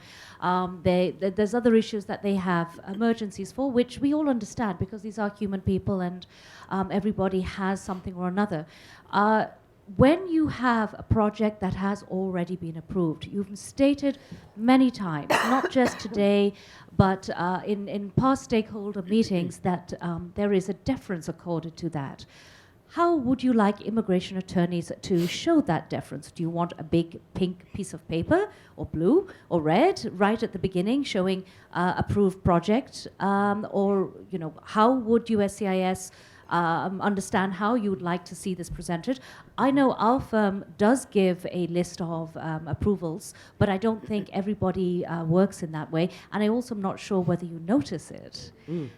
Speaker 1: there's other issues that they have emergencies for, which we all understand because these are human people and everybody has something or another. When you have a project that has already been approved, you've stated many times, not just today, but in past stakeholder meetings, that there is a deference accorded to that. How would you like immigration attorneys to show that deference? Do you want a big pink piece of paper, or blue, or red, right at the beginning, showing approved project? Or, you know, how would USCIS understand how you would like to see this presented? I know our firm does give a list of approvals, but I don't think everybody works in that way. And I also am not sure whether you notice it.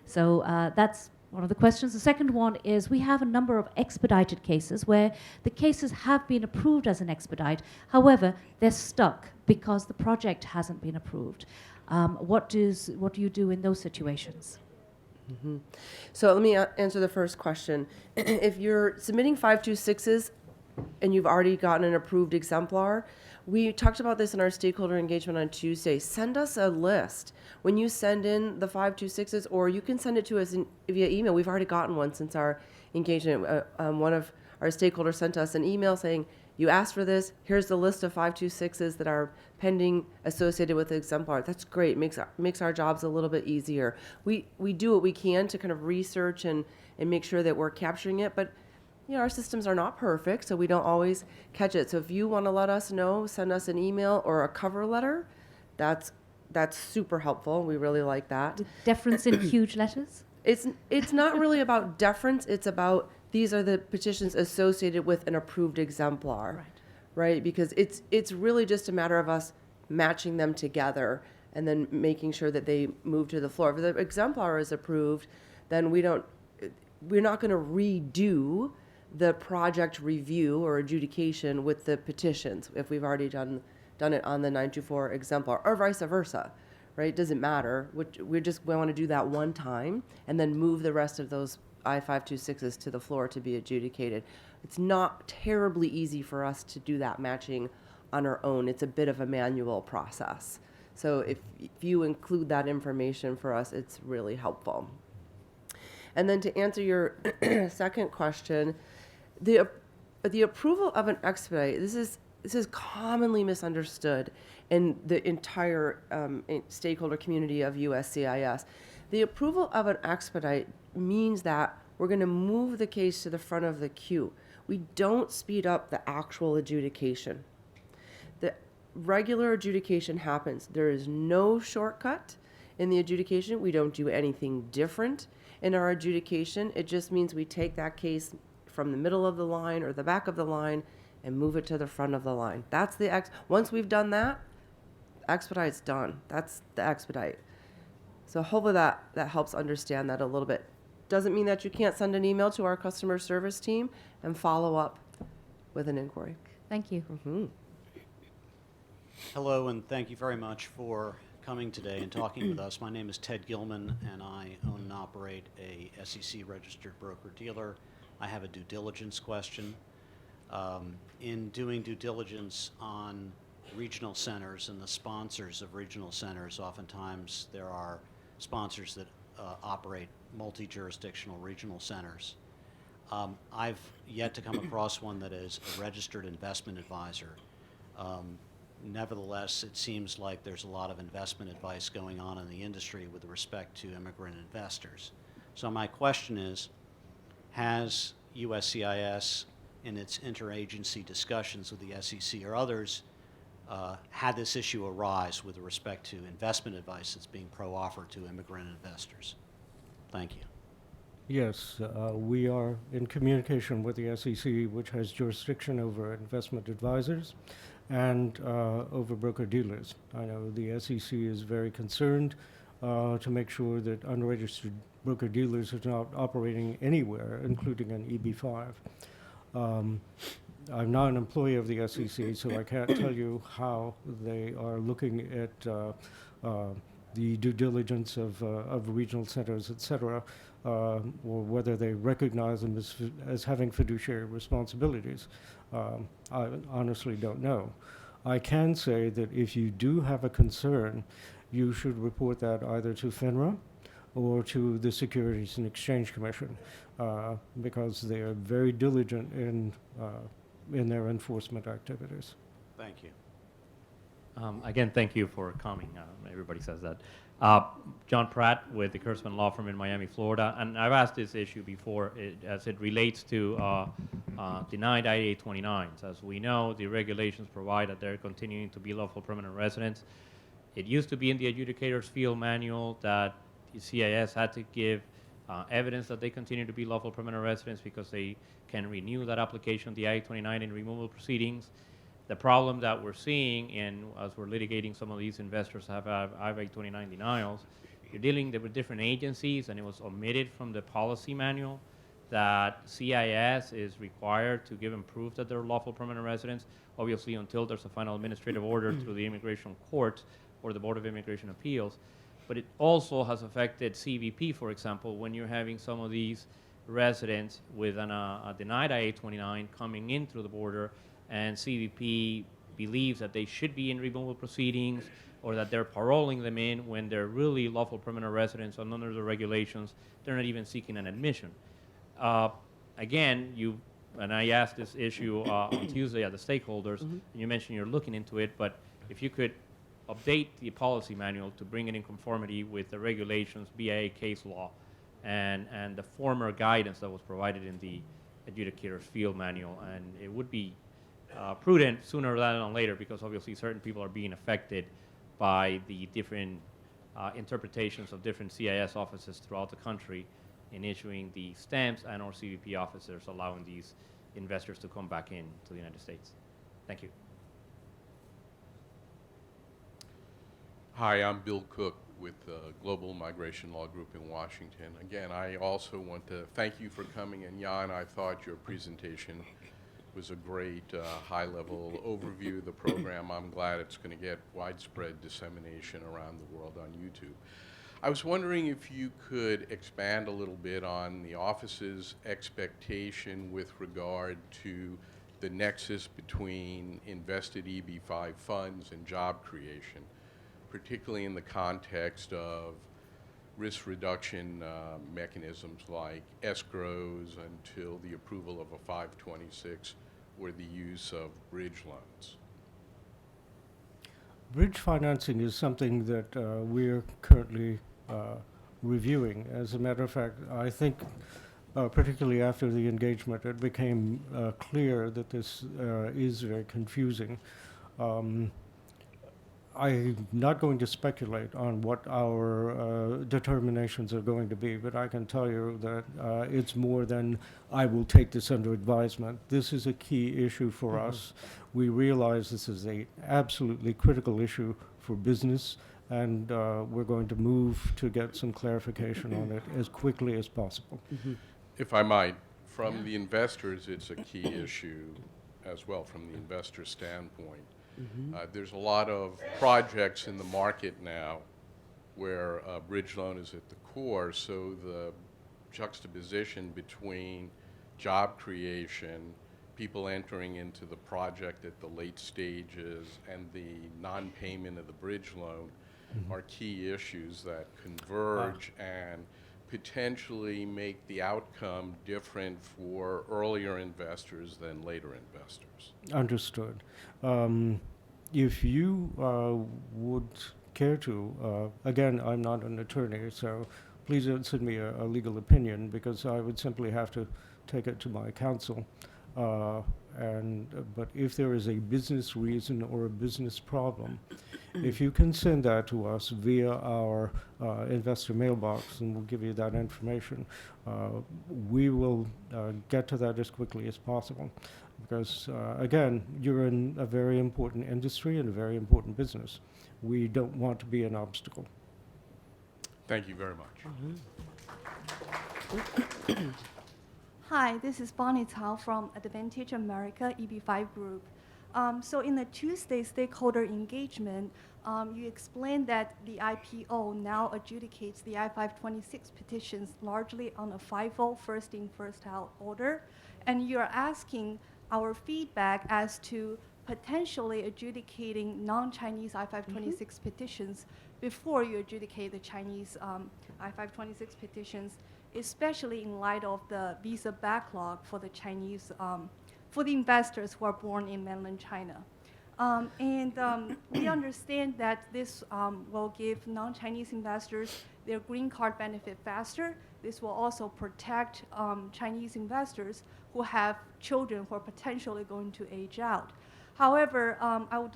Speaker 1: So that's one of the questions. The second one is we have a number of expedited cases where the cases have been approved as an expedite. However, they're stuck because the project hasn't been approved. What do you do in those situations?
Speaker 2: Mm-hmm. So let me answer the first question. If you're submitting 526s and you've already gotten an approved exemplar, we talked about this in our stakeholder engagement on Tuesday. Send us a list. When you send in the 526s, or you can send it to us via email. We've already gotten one since our engagement. One of our stakeholders sent us an email saying, you asked for this, here's the list of 526s that are pending associated with the exemplar. That's great, makes our jobs a little bit easier. We do what we can to kind of research and make sure that we're capturing it, but you know, our systems are not perfect, so we don't always catch it. So if you want to let us know, send us an email or a cover letter. That's super helpful. We really like that.
Speaker 1: With deference in huge letters?
Speaker 2: It's not really about deference. It's about these are the petitions associated with an approved exemplar, right? Because it's really just a matter of us matching them together and then making sure that they move to the floor. If the exemplar is approved, then we're not going to redo the project review or adjudication with the petitions if we've already done it on the 924 exemplar, or vice versa, right? It doesn't matter. We want to do that one time and then move the rest of those I-526s to the floor to be adjudicated. It's not terribly easy for us to do that matching on our own. It's a bit of a manual process. So if you include that information for us, it's really helpful. And then to answer your second question, the approval of an expedite, this is commonly misunderstood in the entire stakeholder community of USCIS. The approval of an expedite means that we're going to move the case to the front of the queue. We don't speed up the actual adjudication. The regular adjudication happens. There is no shortcut in the adjudication. We don't do anything different in our adjudication. It just means we take that case from the middle of the line or the back of the line and move it to the front of the line. That's once we've done that, expedite's done. That's the expedite. So hopefully that helps understand that a little bit. Doesn't mean that you can't send an email to our customer service team and follow up with an inquiry.
Speaker 1: Thank you.
Speaker 2: Mm-hmm.
Speaker 7: Hello, and thank you very much for coming today and talking with us. My name is Ted Gilman, and I own and operate a SEC-registered broker-dealer. I have a due diligence question. In doing due diligence on regional centers and the sponsors of regional centers, oftentimes there are sponsors that operate multi-jurisdictional regional centers. I've yet to come across one that is a registered investment advisor. Nevertheless, it seems like there's a lot of investment advice going on in the industry with respect to immigrant investors. So my question is, has USCIS, in its interagency discussions with the SEC or others, had this issue arise with respect to investment advice that's being pro-offered to immigrant investors. Thank you.
Speaker 3: Yes, we are in communication with the SEC, which has jurisdiction over investment advisors and over broker-dealers. I know the SEC is very concerned to make sure that unregistered broker-dealers are not operating anywhere, including an EB-5. I'm not an employee of the SEC, so I can't tell you how they are looking at the due diligence of regional centers, et cetera, or whether they recognize them as having fiduciary responsibilities. I honestly don't know. I can say that if you do have a concern, you should report that either to FINRA or to the Securities and Exchange Commission, because they are very diligent in their enforcement activities.
Speaker 7: Thank you.
Speaker 8: Again, thank you for coming. Everybody says that. John Pratt with the Kurtzman Law Firm in Miami, Florida. And I've asked this issue before as it relates to denied I-829s. As we know, the regulations provide that they're continuing to be lawful permanent residents. It used to be in the adjudicator's field manual that the CIS had to give evidence that they continue to be lawful permanent residents because they can renew that application, the I-829, in removal proceedings. The problem that we're seeing, and as we're litigating some of these investors have I-829 denials, you're dealing with different agencies, and it was omitted from the policy manual that CIS is required to give them proof that they're lawful permanent residents, obviously until there's a final administrative order through the immigration court or the Board of Immigration Appeals. But it also has affected CBP, for example, when you're having some of these residents with a denied I-829 coming in through the border, and CBP believes that they should be in removal proceedings or that they're paroling them in when they're really lawful permanent residents, and under the regulations, they're not even seeking an admission. Again, and I asked this issue on Tuesday at the stakeholders, and you mentioned you're looking into it, but if you could update the policy manual to bring it in conformity with the regulations, BIA case law, and the former guidance that was provided in the adjudicator's field manual. And it would be prudent sooner rather than later, because obviously certain people are being affected by the different interpretations of different CIS offices throughout the country in issuing the stamps and or CBP officers allowing these investors to come back in to the United States. Thank you.
Speaker 9: Hi, I'm Bill Cook with Global Migration Law Group in Washington. Again, I also want to thank you for coming, and Jan, I thought your presentation was a great high-level overview of the program. I'm glad it's going to get widespread dissemination around the world on YouTube. I was wondering if you could expand a little bit on the office's expectation with regard to the nexus between invested EB-5 funds and job creation, particularly in the context of risk reduction mechanisms like escrows until the approval of a 526 or the use of bridge loans.
Speaker 3: Bridge financing is something that we're currently reviewing. As a matter of fact, I think particularly after the engagement, it became clear that this is very confusing. I'm not going to speculate on what our determinations are going to be, but I can tell you that it's more than I will take this under advisement. This is a key issue for us. We realize this is an absolutely critical issue for business, and we're going to move to get some clarification on it as quickly as possible.
Speaker 9: If I might, from the investors, it's a key issue as well from the investor standpoint. There's a lot of projects in the market now where a bridge loan is at the core, so the juxtaposition between job creation, people entering into the project at the late stages, and the non-payment of the bridge loan are key issues that converge and potentially make the outcome different for earlier investors than later investors.
Speaker 3: Understood. If you would care to, again, I'm not an attorney, so please don't send me a legal opinion, because I would simply have to take it to my counsel But if there is a business reason or a business problem, if you can send that to us via our investor mailbox, and we'll give you that information, we will get to that as quickly as possible. Because, again, you're in a very important industry and a very important business. We don't want to be an obstacle.
Speaker 9: Thank you very much.
Speaker 10: Hi, this is Bonnie Cao from Advantage America EB5 Group. So in the Tuesday stakeholder engagement, you explained that the IPO now adjudicates the I-526 petitions largely on a FIFO, first in, first out order, and you're asking our feedback as to potentially adjudicating non-Chinese I-526 petitions before you adjudicate the Chinese I-526 petitions, especially in light of the visa backlog for the Chinese, for the investors who are born in mainland China. We understand that this will give non-Chinese investors their green card benefit faster. This will also protect Chinese investors who have children who are potentially going to age out. However,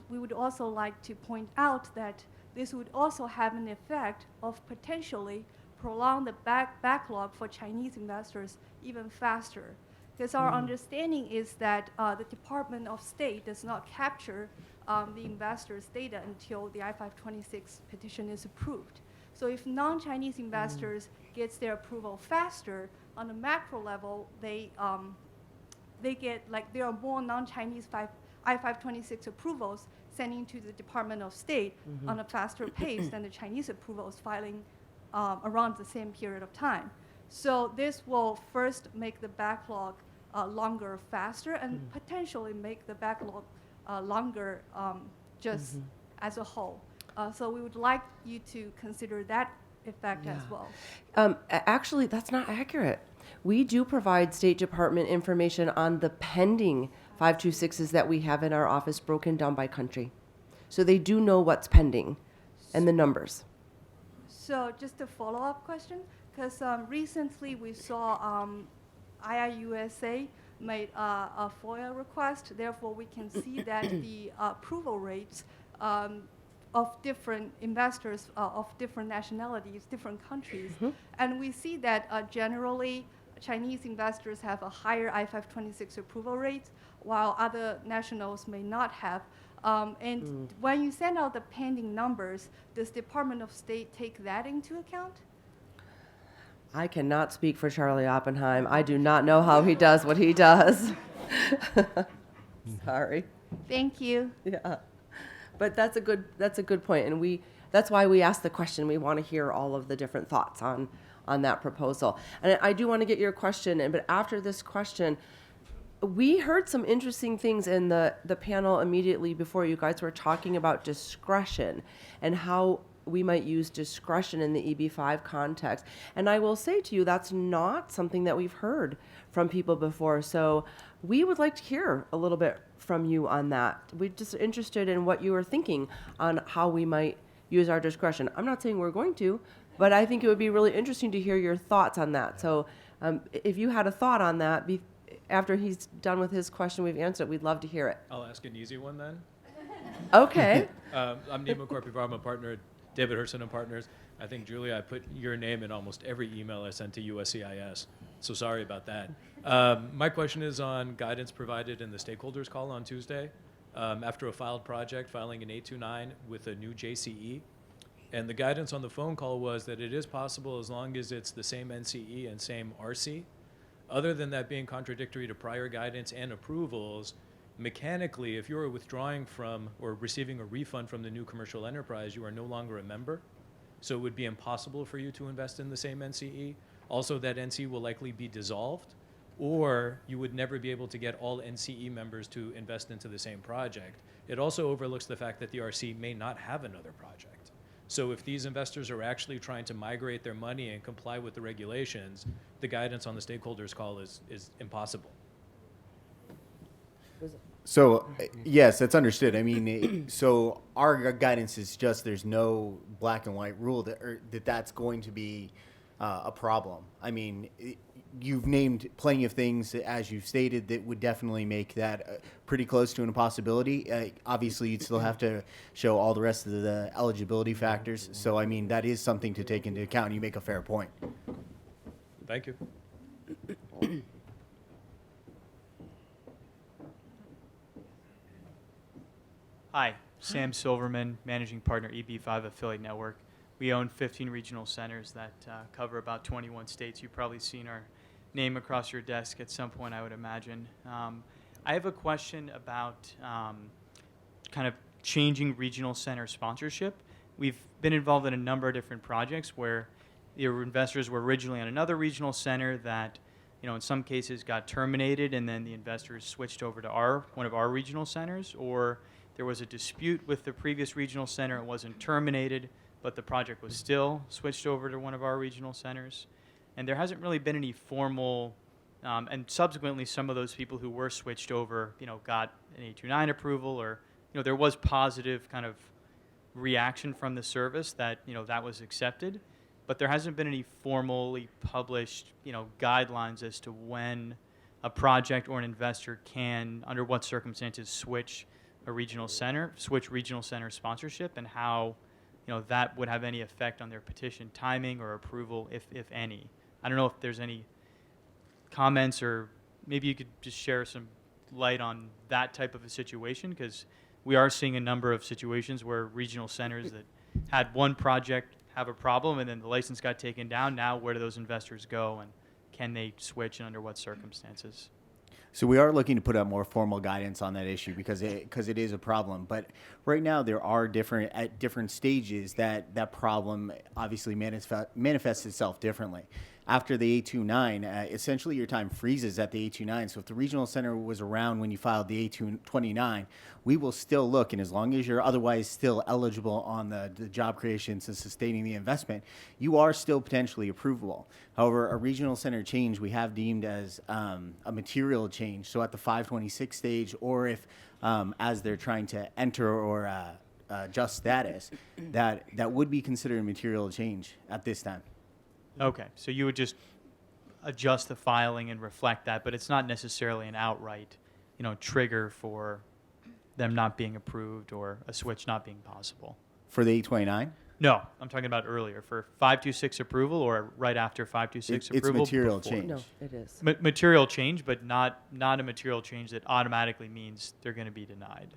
Speaker 10: we would also like to point out that this would also have an effect of potentially prolong the backlog for Chinese investors even faster. Because our understanding is that the Department of State does not capture the investors' data until the I-526 petition is approved. So if non-Chinese investors gets their approval faster, on a macro level, they get, like, there are more non-Chinese I-526 approvals sending to the Department of State on a faster pace than the Chinese approvals filing around the same period of time. So this will first make the backlog longer faster and potentially make the backlog longer just as a whole. So we would like you to consider that effect as well.
Speaker 2: Actually, that's not accurate. We do provide State Department information on the pending 526s that we have in our office broken down by country. So they do know what's pending and the numbers.
Speaker 10: So just a follow-up question, because recently we saw IIUSA made a FOIA request. Therefore, we can see that the approval rates of different investors of different nationalities, different countries. And we see that generally Chinese investors have a higher I-526 approval rate, while other nationals may not have. When you send out the pending numbers, does Department of State take that into account?
Speaker 2: I cannot speak for Charlie Oppenheim. I do not know how he does what he does. Sorry.
Speaker 10: Thank you.
Speaker 2: Yeah. But that's a good point, and that's why we asked the question. We want to hear all of the different thoughts on that proposal. And I do want to get your question, but after this question, we heard some interesting things in the panel immediately before. You guys were talking about discretion and how we might use discretion in the EB5 context. And I will say to you, that's not something that we've heard from people before. So we would like to hear a little bit from you on that. We're just interested in what you were thinking on how we might use our discretion. I'm not saying we're going to, but I think it would be really interesting to hear your thoughts on that. So if you had a thought on that, after he's done with his question, we've answered, we'd love to hear it.
Speaker 11: I'll ask an easy one then.
Speaker 2: Okay.
Speaker 11: I'm Nemo Corp. I'm a partner at David Herson and Partners. I think, Julia, I put your name in almost every email I sent to USCIS, so sorry about that. My question is on guidance provided in the stakeholders call on Tuesday after a filed project filing an 829 with a new JCE. And the guidance on the phone call was that it is possible as long as it's the same NCE and same RC. Other than that being contradictory to prior guidance and approvals, mechanically, if you are withdrawing from or receiving a refund from the new commercial enterprise, you are no longer a member. So it would be impossible for you to invest in the same NCE. Also, that NCE will likely be dissolved, or you would never be able to get all NCE members to invest into the same project. It also overlooks the fact that the RC may not have another project. So if these investors are actually trying to migrate their money and comply with the regulations, the guidance on the stakeholders call is impossible.
Speaker 12: So, yes, that's understood. I mean, so our guidance is just there's no black and white rule that's going to be a problem. I mean, you've named plenty of things, as you've stated, that would definitely make that pretty close to an impossibility. Obviously, you'd still have to show all the rest of the eligibility factors. So, I mean, that is something to take into account. You make a fair point.
Speaker 11: Thank you.
Speaker 13: Hi, Sam Silverman, Managing Partner, EB5 Affiliate Network. We own 15 regional centers that cover about 21 states. You've probably seen our name across your desk at some point, I would imagine. I have a question about kind of changing regional center sponsorship. We've been involved in a number of different projects where the investors were originally on another regional center that, in some cases got terminated, and then the investors switched over to one of our regional centers, or there was a dispute with the previous regional center. It wasn't terminated, but the project was still switched over to one of our regional centers. And there hasn't really been any formal, and subsequently some of those people who were switched over, got an 829 approval, or, there was positive kind of reaction from the service that, that was accepted. But there hasn't been any formally published, guidelines as to when a project or an investor can, under what circumstances, switch regional center sponsorship, and how that would have any effect on their petition timing or approval, if any. I don't know if there's any comments, or maybe you could just share some light on that type of a situation, because we are seeing a number of situations where regional centers that had one project have a problem, and then the license got taken down. Now where do those investors go, and can they switch, and under what circumstances?
Speaker 12: So we are looking to put out more formal guidance on that issue because it is a problem. But right now there are at different stages that problem obviously manifests itself differently. After the 829, essentially your time freezes at the 829. So if the regional center was around when you filed the 829, we will still look, and as long as you're otherwise still eligible on the job creations and sustaining the investment, you are still potentially approvable. However, a regional center change we have deemed as a material change. So at the 526 stage, or if as they're trying to enter or adjust status, that would be considered a material change at this time.
Speaker 13: Okay, so you would just adjust the filing and reflect that, but it's not necessarily an outright, trigger for them not being approved or a switch not being possible.
Speaker 12: For the 829?
Speaker 13: No, I'm talking about earlier for 526 approval, or right after 526 approval.
Speaker 12: It's material
Speaker 13: before.
Speaker 12: change.
Speaker 2: No, it is.
Speaker 13: Material change, but not a material change that automatically means they're going to be denied.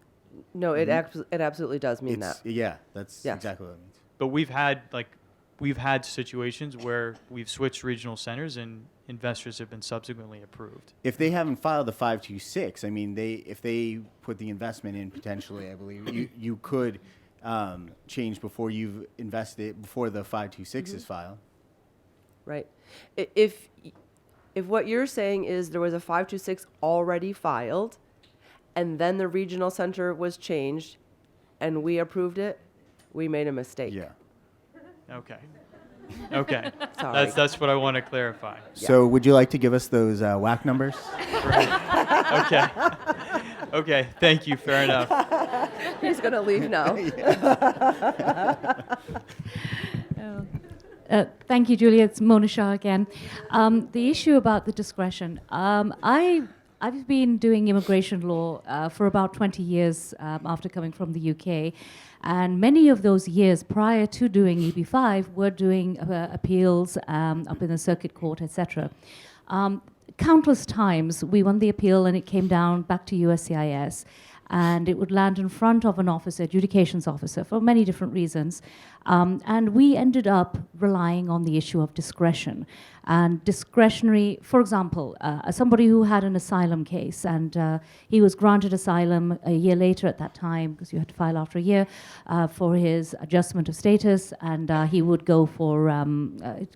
Speaker 2: No, it absolutely does mean that.
Speaker 12: Yeah, that's
Speaker 2: Yes.
Speaker 12: exactly what it means.
Speaker 13: But we've had situations where we've switched regional centers and investors have been subsequently approved.
Speaker 12: If they haven't filed the 526, I mean, if they put the investment in potentially, I believe you could change before you've invested, before the 526 is filed.
Speaker 2: Right. If what you're saying is there was a 526 already filed, and then the regional center was changed, and we approved it, we made a mistake.
Speaker 12: Yeah.
Speaker 13: Okay. Okay.
Speaker 2: Sorry.
Speaker 13: That's what I want to clarify.
Speaker 12: So would you like to give us those WAC numbers?
Speaker 13: Okay. Okay. Thank you. Fair enough.
Speaker 2: He's going to leave now.
Speaker 1: Thank you, Julia. It's Mona Shah again. The issue about the discretion. I've been doing immigration law for about 20 years after coming from the UK. And many of those years prior to doing EB5 were doing appeals up in the circuit court, etc. Countless times we won the appeal and it came down back to USCIS. And it would land in front of an officer, adjudications officer, for many different reasons. And we ended up relying on the issue of discretion. And discretionary, for example, somebody who had an asylum case, and he was granted asylum a year later at that time, because you had to file after a year, for his adjustment of status, and he would go for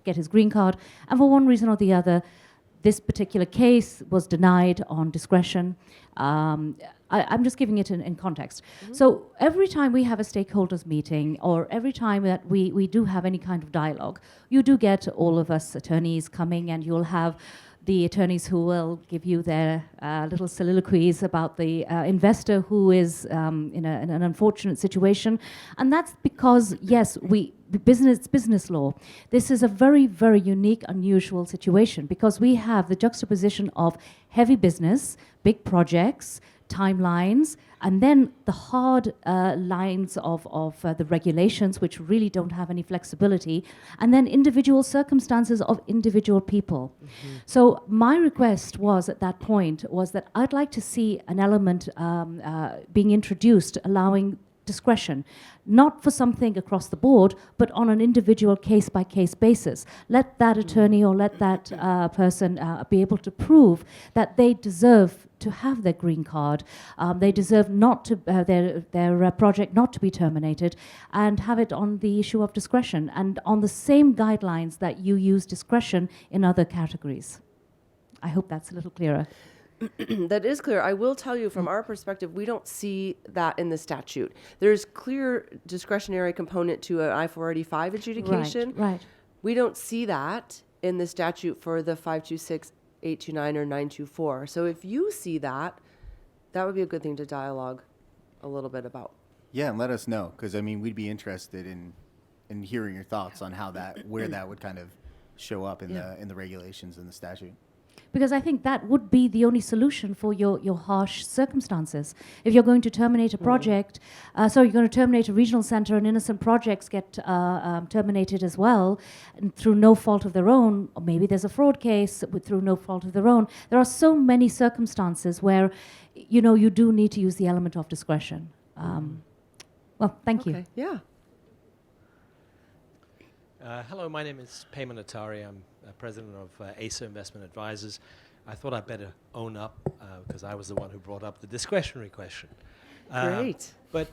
Speaker 1: get his green card. And for one reason or the other, this particular case was denied on discretion. I'm just giving it in context. Mm-hmm. So every time we have a stakeholders meeting, or every time that we do have any kind of dialogue, you do get all of us attorneys coming, and you'll have the attorneys who will give you their little soliloquies about the investor who is in an unfortunate situation. And that's because, yes, business law. This is a very, very unique, unusual situation because we have the juxtaposition of heavy business, big projects, timelines, and then the hard lines of the regulations, which really don't have any flexibility, and then individual circumstances of individual people. So my request was at that point was that I'd like to see an element being introduced allowing discretion, not for something across the board, but on an individual case-by-case basis. Let that attorney or let that person be able to prove that they deserve to have their green card, they deserve not to their project not to be terminated, and have it on the issue of discretion and on the same guidelines that you use discretion in other categories. I hope that's a little clearer.
Speaker 2: That is clear. I will tell you from our perspective, we don't see that in the statute. There's clear discretionary component to an I-485 adjudication.
Speaker 1: Right.
Speaker 2: We don't see that in the statute for the 526, 829, or 924. So if you see that, that would be a good thing to dialogue a little bit about.
Speaker 12: Yeah, and let us know, because I mean, we'd be interested in hearing your thoughts on how where that would kind of show up in the regulations and the statute.
Speaker 1: Because I think that would be the only solution for your harsh circumstances. If you're going to terminate a project, you're going to terminate a regional center and innocent projects get terminated as well, and through no fault of their own, or maybe there's a fraud case through no fault of their own. There are so many circumstances where, you do need to use the element of discretion. Well, thank you.
Speaker 2: Yeah.
Speaker 14: Hello, my name is Payman Attari. I'm president of ASA Investment Advisors. I thought I'd better own up because I was the one who brought up the discretionary question.
Speaker 2: Great.
Speaker 14: But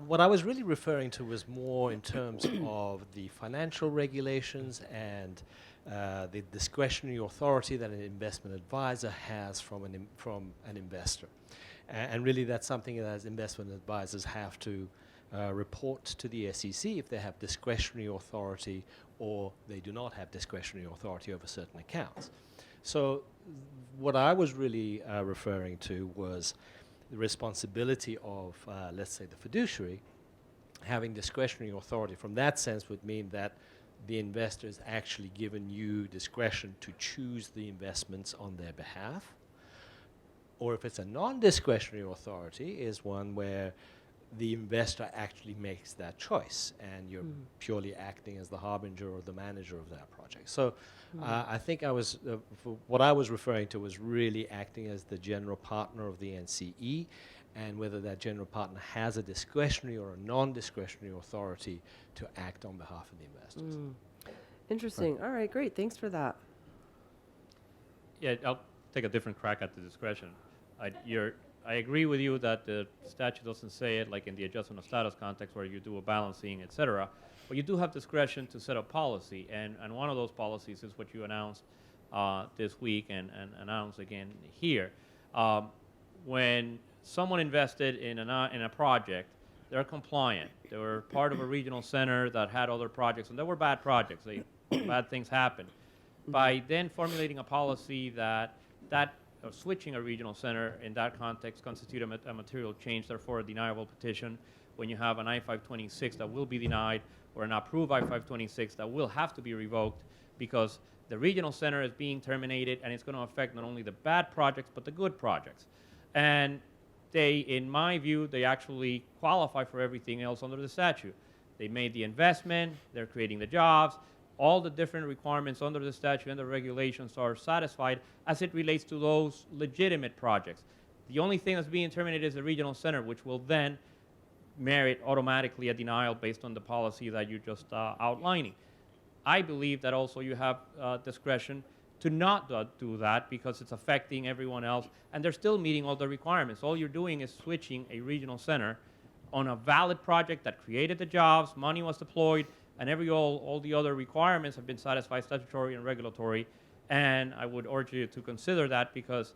Speaker 14: what I was really referring to was more in terms of the financial regulations and the discretionary authority that an investment advisor has from an investor. And really that's something that as investment advisors have to report to the SEC if they have discretionary authority or they do not have discretionary authority over certain accounts. So what I was really referring to was the responsibility of, let's say, the fiduciary having discretionary authority. From that sense would mean that the investor has actually given you discretion to choose the investments on their behalf. Or if it's a non-discretionary authority, is one where the investor actually makes that choice and you're purely acting as the harbinger or the manager of that project. So I think what I was referring to was really acting as the general partner of the NCE and whether that general partner has a discretionary or a non-discretionary authority to act on behalf of the investors.
Speaker 2: Interesting. All right, great. Thanks for that.
Speaker 8: Yeah, I'll take a different crack at the discretion. I agree with you that the statute doesn't say it, like in the adjustment of status context where you do a balancing, et cetera. But you do have discretion to set a policy, and one of those policies is what you announced this week and announced again here. When someone invested in a project, they're compliant. They were part of a regional center that had other projects, and they were bad projects. Bad things happened. By then formulating a policy that switching a regional center in that context constitute a material change, therefore a deniable petition. When you have an I-526 that will be denied or an approved I-526 that will have to be revoked because the regional center is being terminated and it's going to affect not only the bad projects but the good projects. And they, in my view, they actually qualify for everything else under the statute. They made the investment, they're creating the jobs, all the different requirements under the statute and the regulations are satisfied as it relates to those legitimate projects. The only thing that's being terminated is the regional center, which will then merit automatically a denial based on the policy that you're just outlining. I believe that also you have discretion to not do that because it's affecting everyone else and they're still meeting all the requirements. All you're doing is switching a regional center on a valid project that created the jobs, money was deployed, and all the other requirements have been satisfied, statutory and regulatory. And I would urge you to consider that because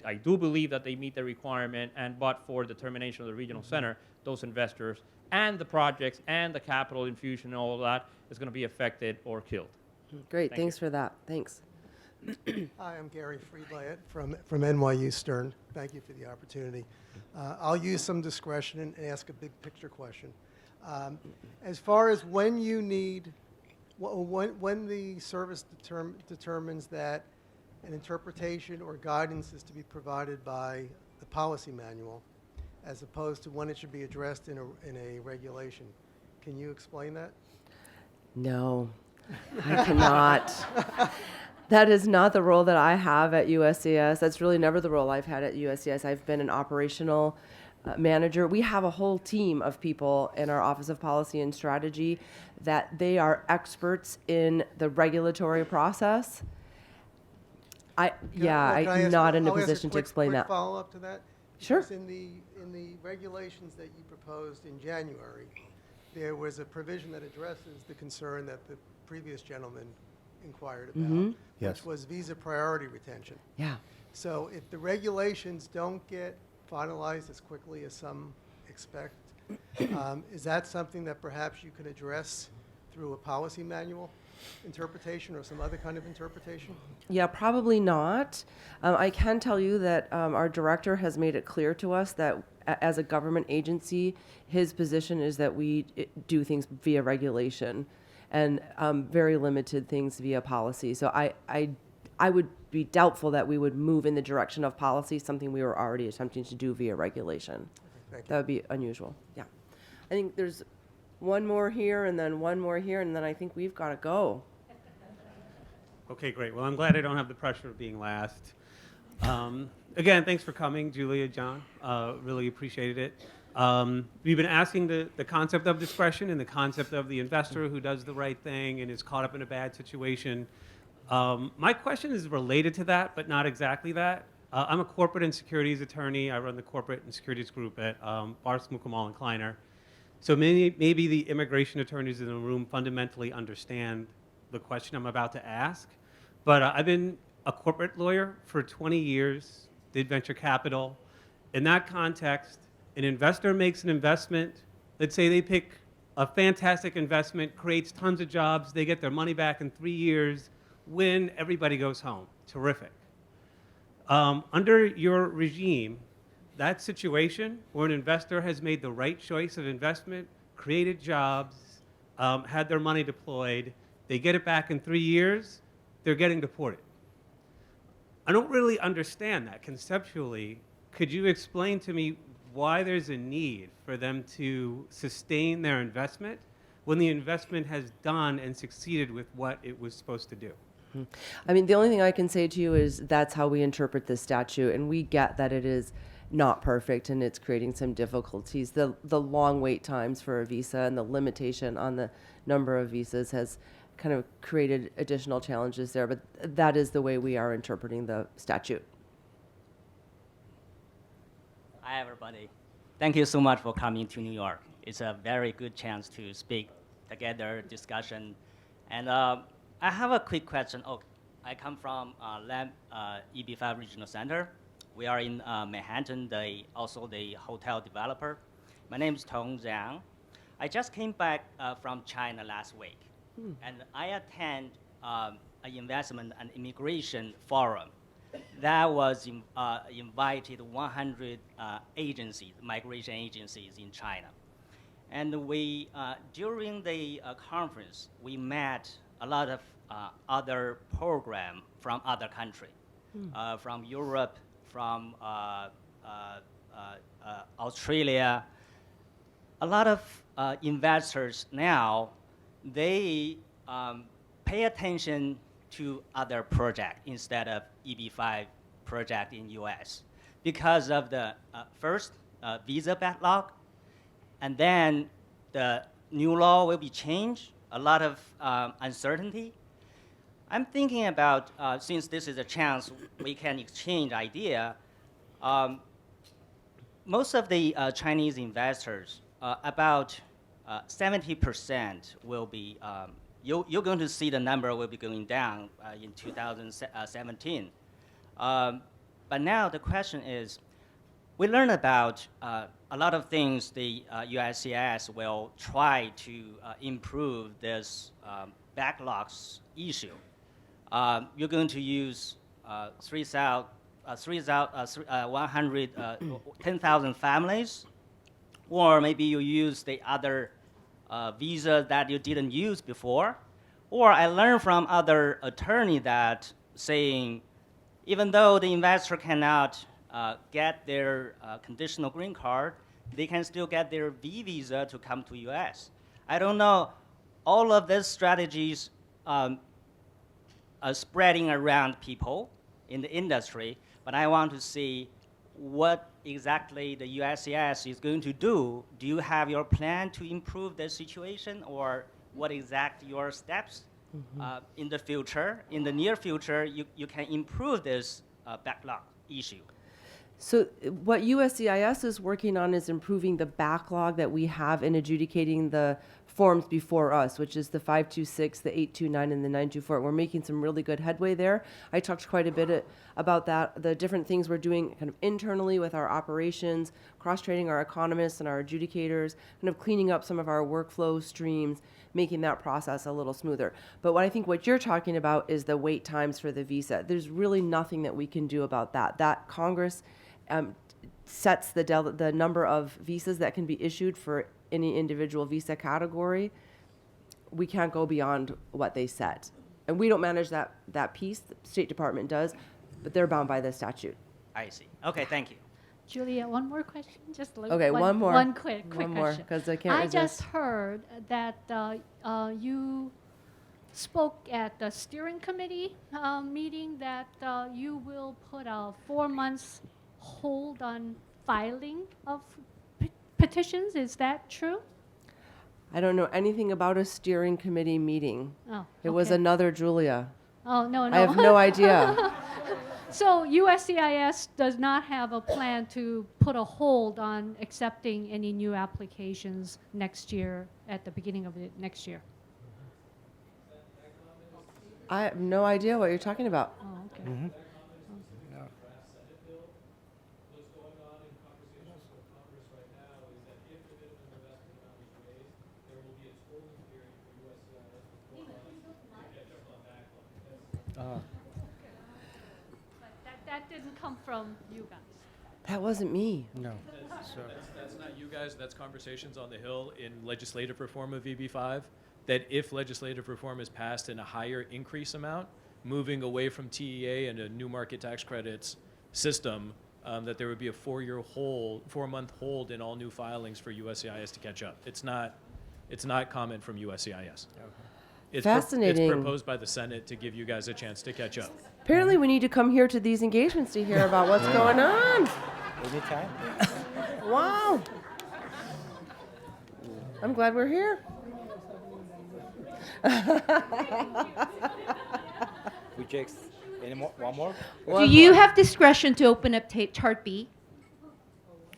Speaker 8: I do believe that they meet the requirement, but for the termination of the regional center, those investors and the projects and the capital infusion and all of that is going to be affected or killed.
Speaker 2: Great, thanks for that. Thanks.
Speaker 15: Hi, I'm Gary Friedlander from NYU Stern. Thank you for the opportunity. I'll use some discretion and ask a big picture question. As far as when you need, when the service determines that an interpretation or guidance is to be provided by the policy manual, as opposed to when it should be addressed in a regulation, can you explain that?
Speaker 2: No, I cannot. That is not the role that I have at USCIS. That's really never the role I've had at USCIS. I've been an operational manager. We have a whole team of people in our Office of Policy and Strategy that they are experts in the regulatory process. I'm not in a position to explain that.
Speaker 15: Follow-up to that?
Speaker 2: Sure.
Speaker 15: Because in the regulations that you proposed in January, there was a provision that addresses the concern that the previous gentleman inquired about,
Speaker 12: Yes.
Speaker 15: which was visa priority retention.
Speaker 2: Yeah.
Speaker 15: So if the regulations don't get finalized as quickly as some expect, is that something that perhaps you could address through a policy manual interpretation or some other kind of interpretation?
Speaker 2: Yeah, probably not. I can tell you that our director has made it clear to us that as a government agency, his position is that we do things via regulation and very limited things via policy. So I would be doubtful that we would move in the direction of policy, something we were already attempting to do via regulation.
Speaker 15: Thank you.
Speaker 2: That would be unusual. Yeah. I think there's one more here and then one more here, and then I think we've got to go.
Speaker 16: Okay, great. Well, I'm glad I don't have the pressure of being last. Again, thanks for coming, Julia, John. Really appreciated it. We've been asking the concept of discretion and the concept of the investor who does the right thing and is caught up in a bad situation. My question is related to that, but not exactly that. I'm a corporate and securities attorney. I run the corporate and securities group at Barnes, Mukamal and Kleiner. So maybe the immigration attorneys in the room fundamentally understand the question I'm about to ask. But I've been a corporate lawyer for 20 years, did venture capital. In that context, an investor makes an investment. Let's say they pick a fantastic investment, creates tons of jobs. They get their money back in 3 years when everybody goes home. Terrific. Under your regime, that situation where an investor has made the right choice of investment, created jobs, had their money deployed, they get it back in 3 years, they're getting deported. I don't really understand that conceptually. Could you explain to me why there's a need for them to sustain their investment when the investment has done and succeeded with what it was supposed to do?
Speaker 2: I mean, the only thing I can say to you is that's how we interpret this statute, and we get that it is not perfect and it's creating some difficulties. The long wait times for a visa and the limitation on the number of visas has kind of created additional challenges there, but that is the way we are interpreting the statute.
Speaker 17: Hi, everybody. Thank you so much for coming to New York. It's a very good chance to speak together, discussion. And I have a quick question. Oh, I come from EB5 Regional Center. We are in Manhattan, also the hotel developer. My name is Tong Zhang. I just came back from China last week. And I attend an investment and immigration forum that was invited 100 agencies, migration agencies in China. And we, during the conference, we met a lot of other programs from other countries, from Europe, from Australia. A lot of investors now, they pay attention to other projects instead of EB5 project in US because of the first visa backlog, and then the new law will be changed, a lot of uncertainty. I'm thinking about, since this is a chance we can exchange idea, most of the Chinese investors, about 70% will be, you're going to see the number will be going down in 2017. But now the question is, we learned about a lot of things the USCIS will try to improve this backlogs issue. you're going to use 10,000 families, or maybe you use the other visa that you didn't use before. Or I learned from other attorney that saying, even though the investor cannot get their conditional green card, they can still get their V visa to come to US. I don't know, all of these strategies are spreading around people in the industry, but I want to see what exactly the USCIS is going to do. Do you have your plan to improve the situation, or what exact your steps in the future, in the near future, you can improve this backlog issue?
Speaker 2: So what USCIS is working on is improving the backlog that we have in adjudicating the forms before us, which is the 526, the 829, and the 924. We're making some really good headway there. I talked quite a bit about that, the different things we're doing kind of internally with our operations, cross-training our economists and our adjudicators, kind of cleaning up some of our workflow streams, making that process a little smoother. But what I think what you're talking about is the wait times for the visa. There's really nothing that we can do about that. That Congress sets the number of visas that can be issued for any individual visa category. We can't go beyond what they set. And we don't manage that piece, the State Department does, but they're bound by the statute.
Speaker 17: I see. Okay, thank you.
Speaker 6: Julia, one more question? Just
Speaker 2: Okay, one more.
Speaker 6: One quick
Speaker 2: One more,
Speaker 6: question.
Speaker 2: 'cause I can't resist.
Speaker 6: just heard that you spoke at the steering committee meeting that you will put a 4 months hold on filing of petitions. Is that true?
Speaker 2: I don't know anything about a steering committee meeting.
Speaker 6: Oh,
Speaker 2: It was
Speaker 6: okay.
Speaker 2: another Julia.
Speaker 6: Oh, no.
Speaker 2: I have no idea.
Speaker 6: So USCIS does not have a plan to put a hold on accepting any new applications next year, at the beginning of the next year?
Speaker 2: I have no idea what you're talking about.
Speaker 6: Oh, okay. But that didn't come from you guys.
Speaker 2: That wasn't me.
Speaker 3: No.
Speaker 11: That's not you guys, that's conversations on the Hill in legislative reform of VB5, that if legislative reform is passed in a higher increase amount, moving away from TEA and a new market tax credits system, that there would be a 4-month hold in all new filings for USCIS to catch up. It's not comment from USCIS. It's
Speaker 2: Fascinating.
Speaker 11: It's proposed by the Senate to give you guys a chance to catch up.
Speaker 2: Apparently we need to come here to these engagements to hear about what's going on.
Speaker 4: Anytime.
Speaker 2: Wow. I'm glad we're here.
Speaker 4: One more?
Speaker 5: Do you have discretion to open up Chart B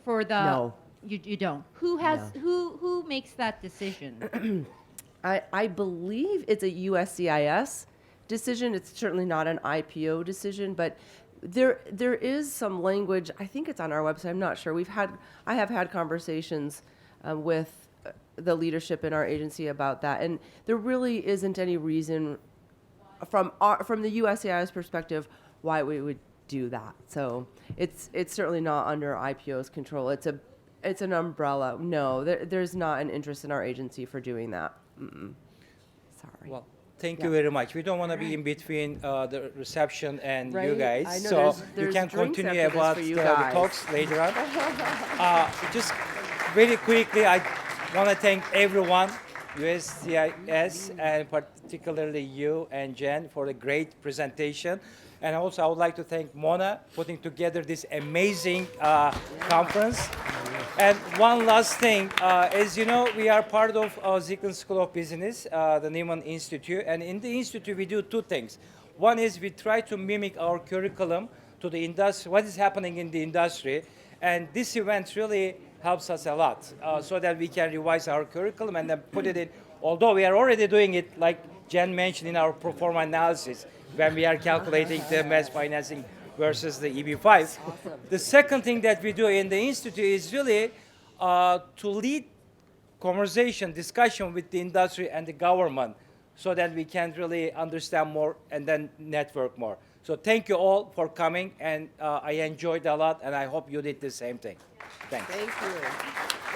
Speaker 5: for the?
Speaker 2: No.
Speaker 5: You don't. Who has who makes that decision?
Speaker 2: I believe it's a USCIS decision. It's certainly not an IPO decision, but there is some language. I think it's on our website. I'm not sure. I have had conversations with the leadership in our agency about that, and there really isn't any reason from the USCIS perspective why we would do that. So it's certainly not under IPO's control. It's an umbrella. No, there's not an interest in our agency for doing that. Mm-mm. Sorry.
Speaker 18: Well, thank you very much. We don't want to be in between the reception and
Speaker 2: Right?
Speaker 18: you guys,
Speaker 2: I know
Speaker 18: so
Speaker 2: there's
Speaker 18: we can
Speaker 2: drinks
Speaker 18: continue
Speaker 2: after this
Speaker 18: about
Speaker 2: for you
Speaker 18: the
Speaker 2: guys.
Speaker 18: talks later on. Just very quickly, I want to thank everyone, USCIS, and particularly you and Jen for a great presentation. And also, I would like to thank Mona putting together this amazing conference. And one last thing, as you know, we are part of Zicklin School of Business, the Neiman Institute. And in the Institute, we do two things. One is we try to mimic our curriculum to the industry, what is happening in the industry. And this event really helps us a lot so that we can revise our curriculum and then put it in. Although we are already doing it, like Jen mentioned, in our pro forma analysis, when we are calculating the mass financing versus the EB5. Awesome. The second thing that we do in the Institute is really to lead conversation, discussion with the industry and the government so that we can really understand more and then network more. So thank you all for coming, and I enjoyed a lot, and I hope you did the same thing. Thanks.
Speaker 2: Thank you.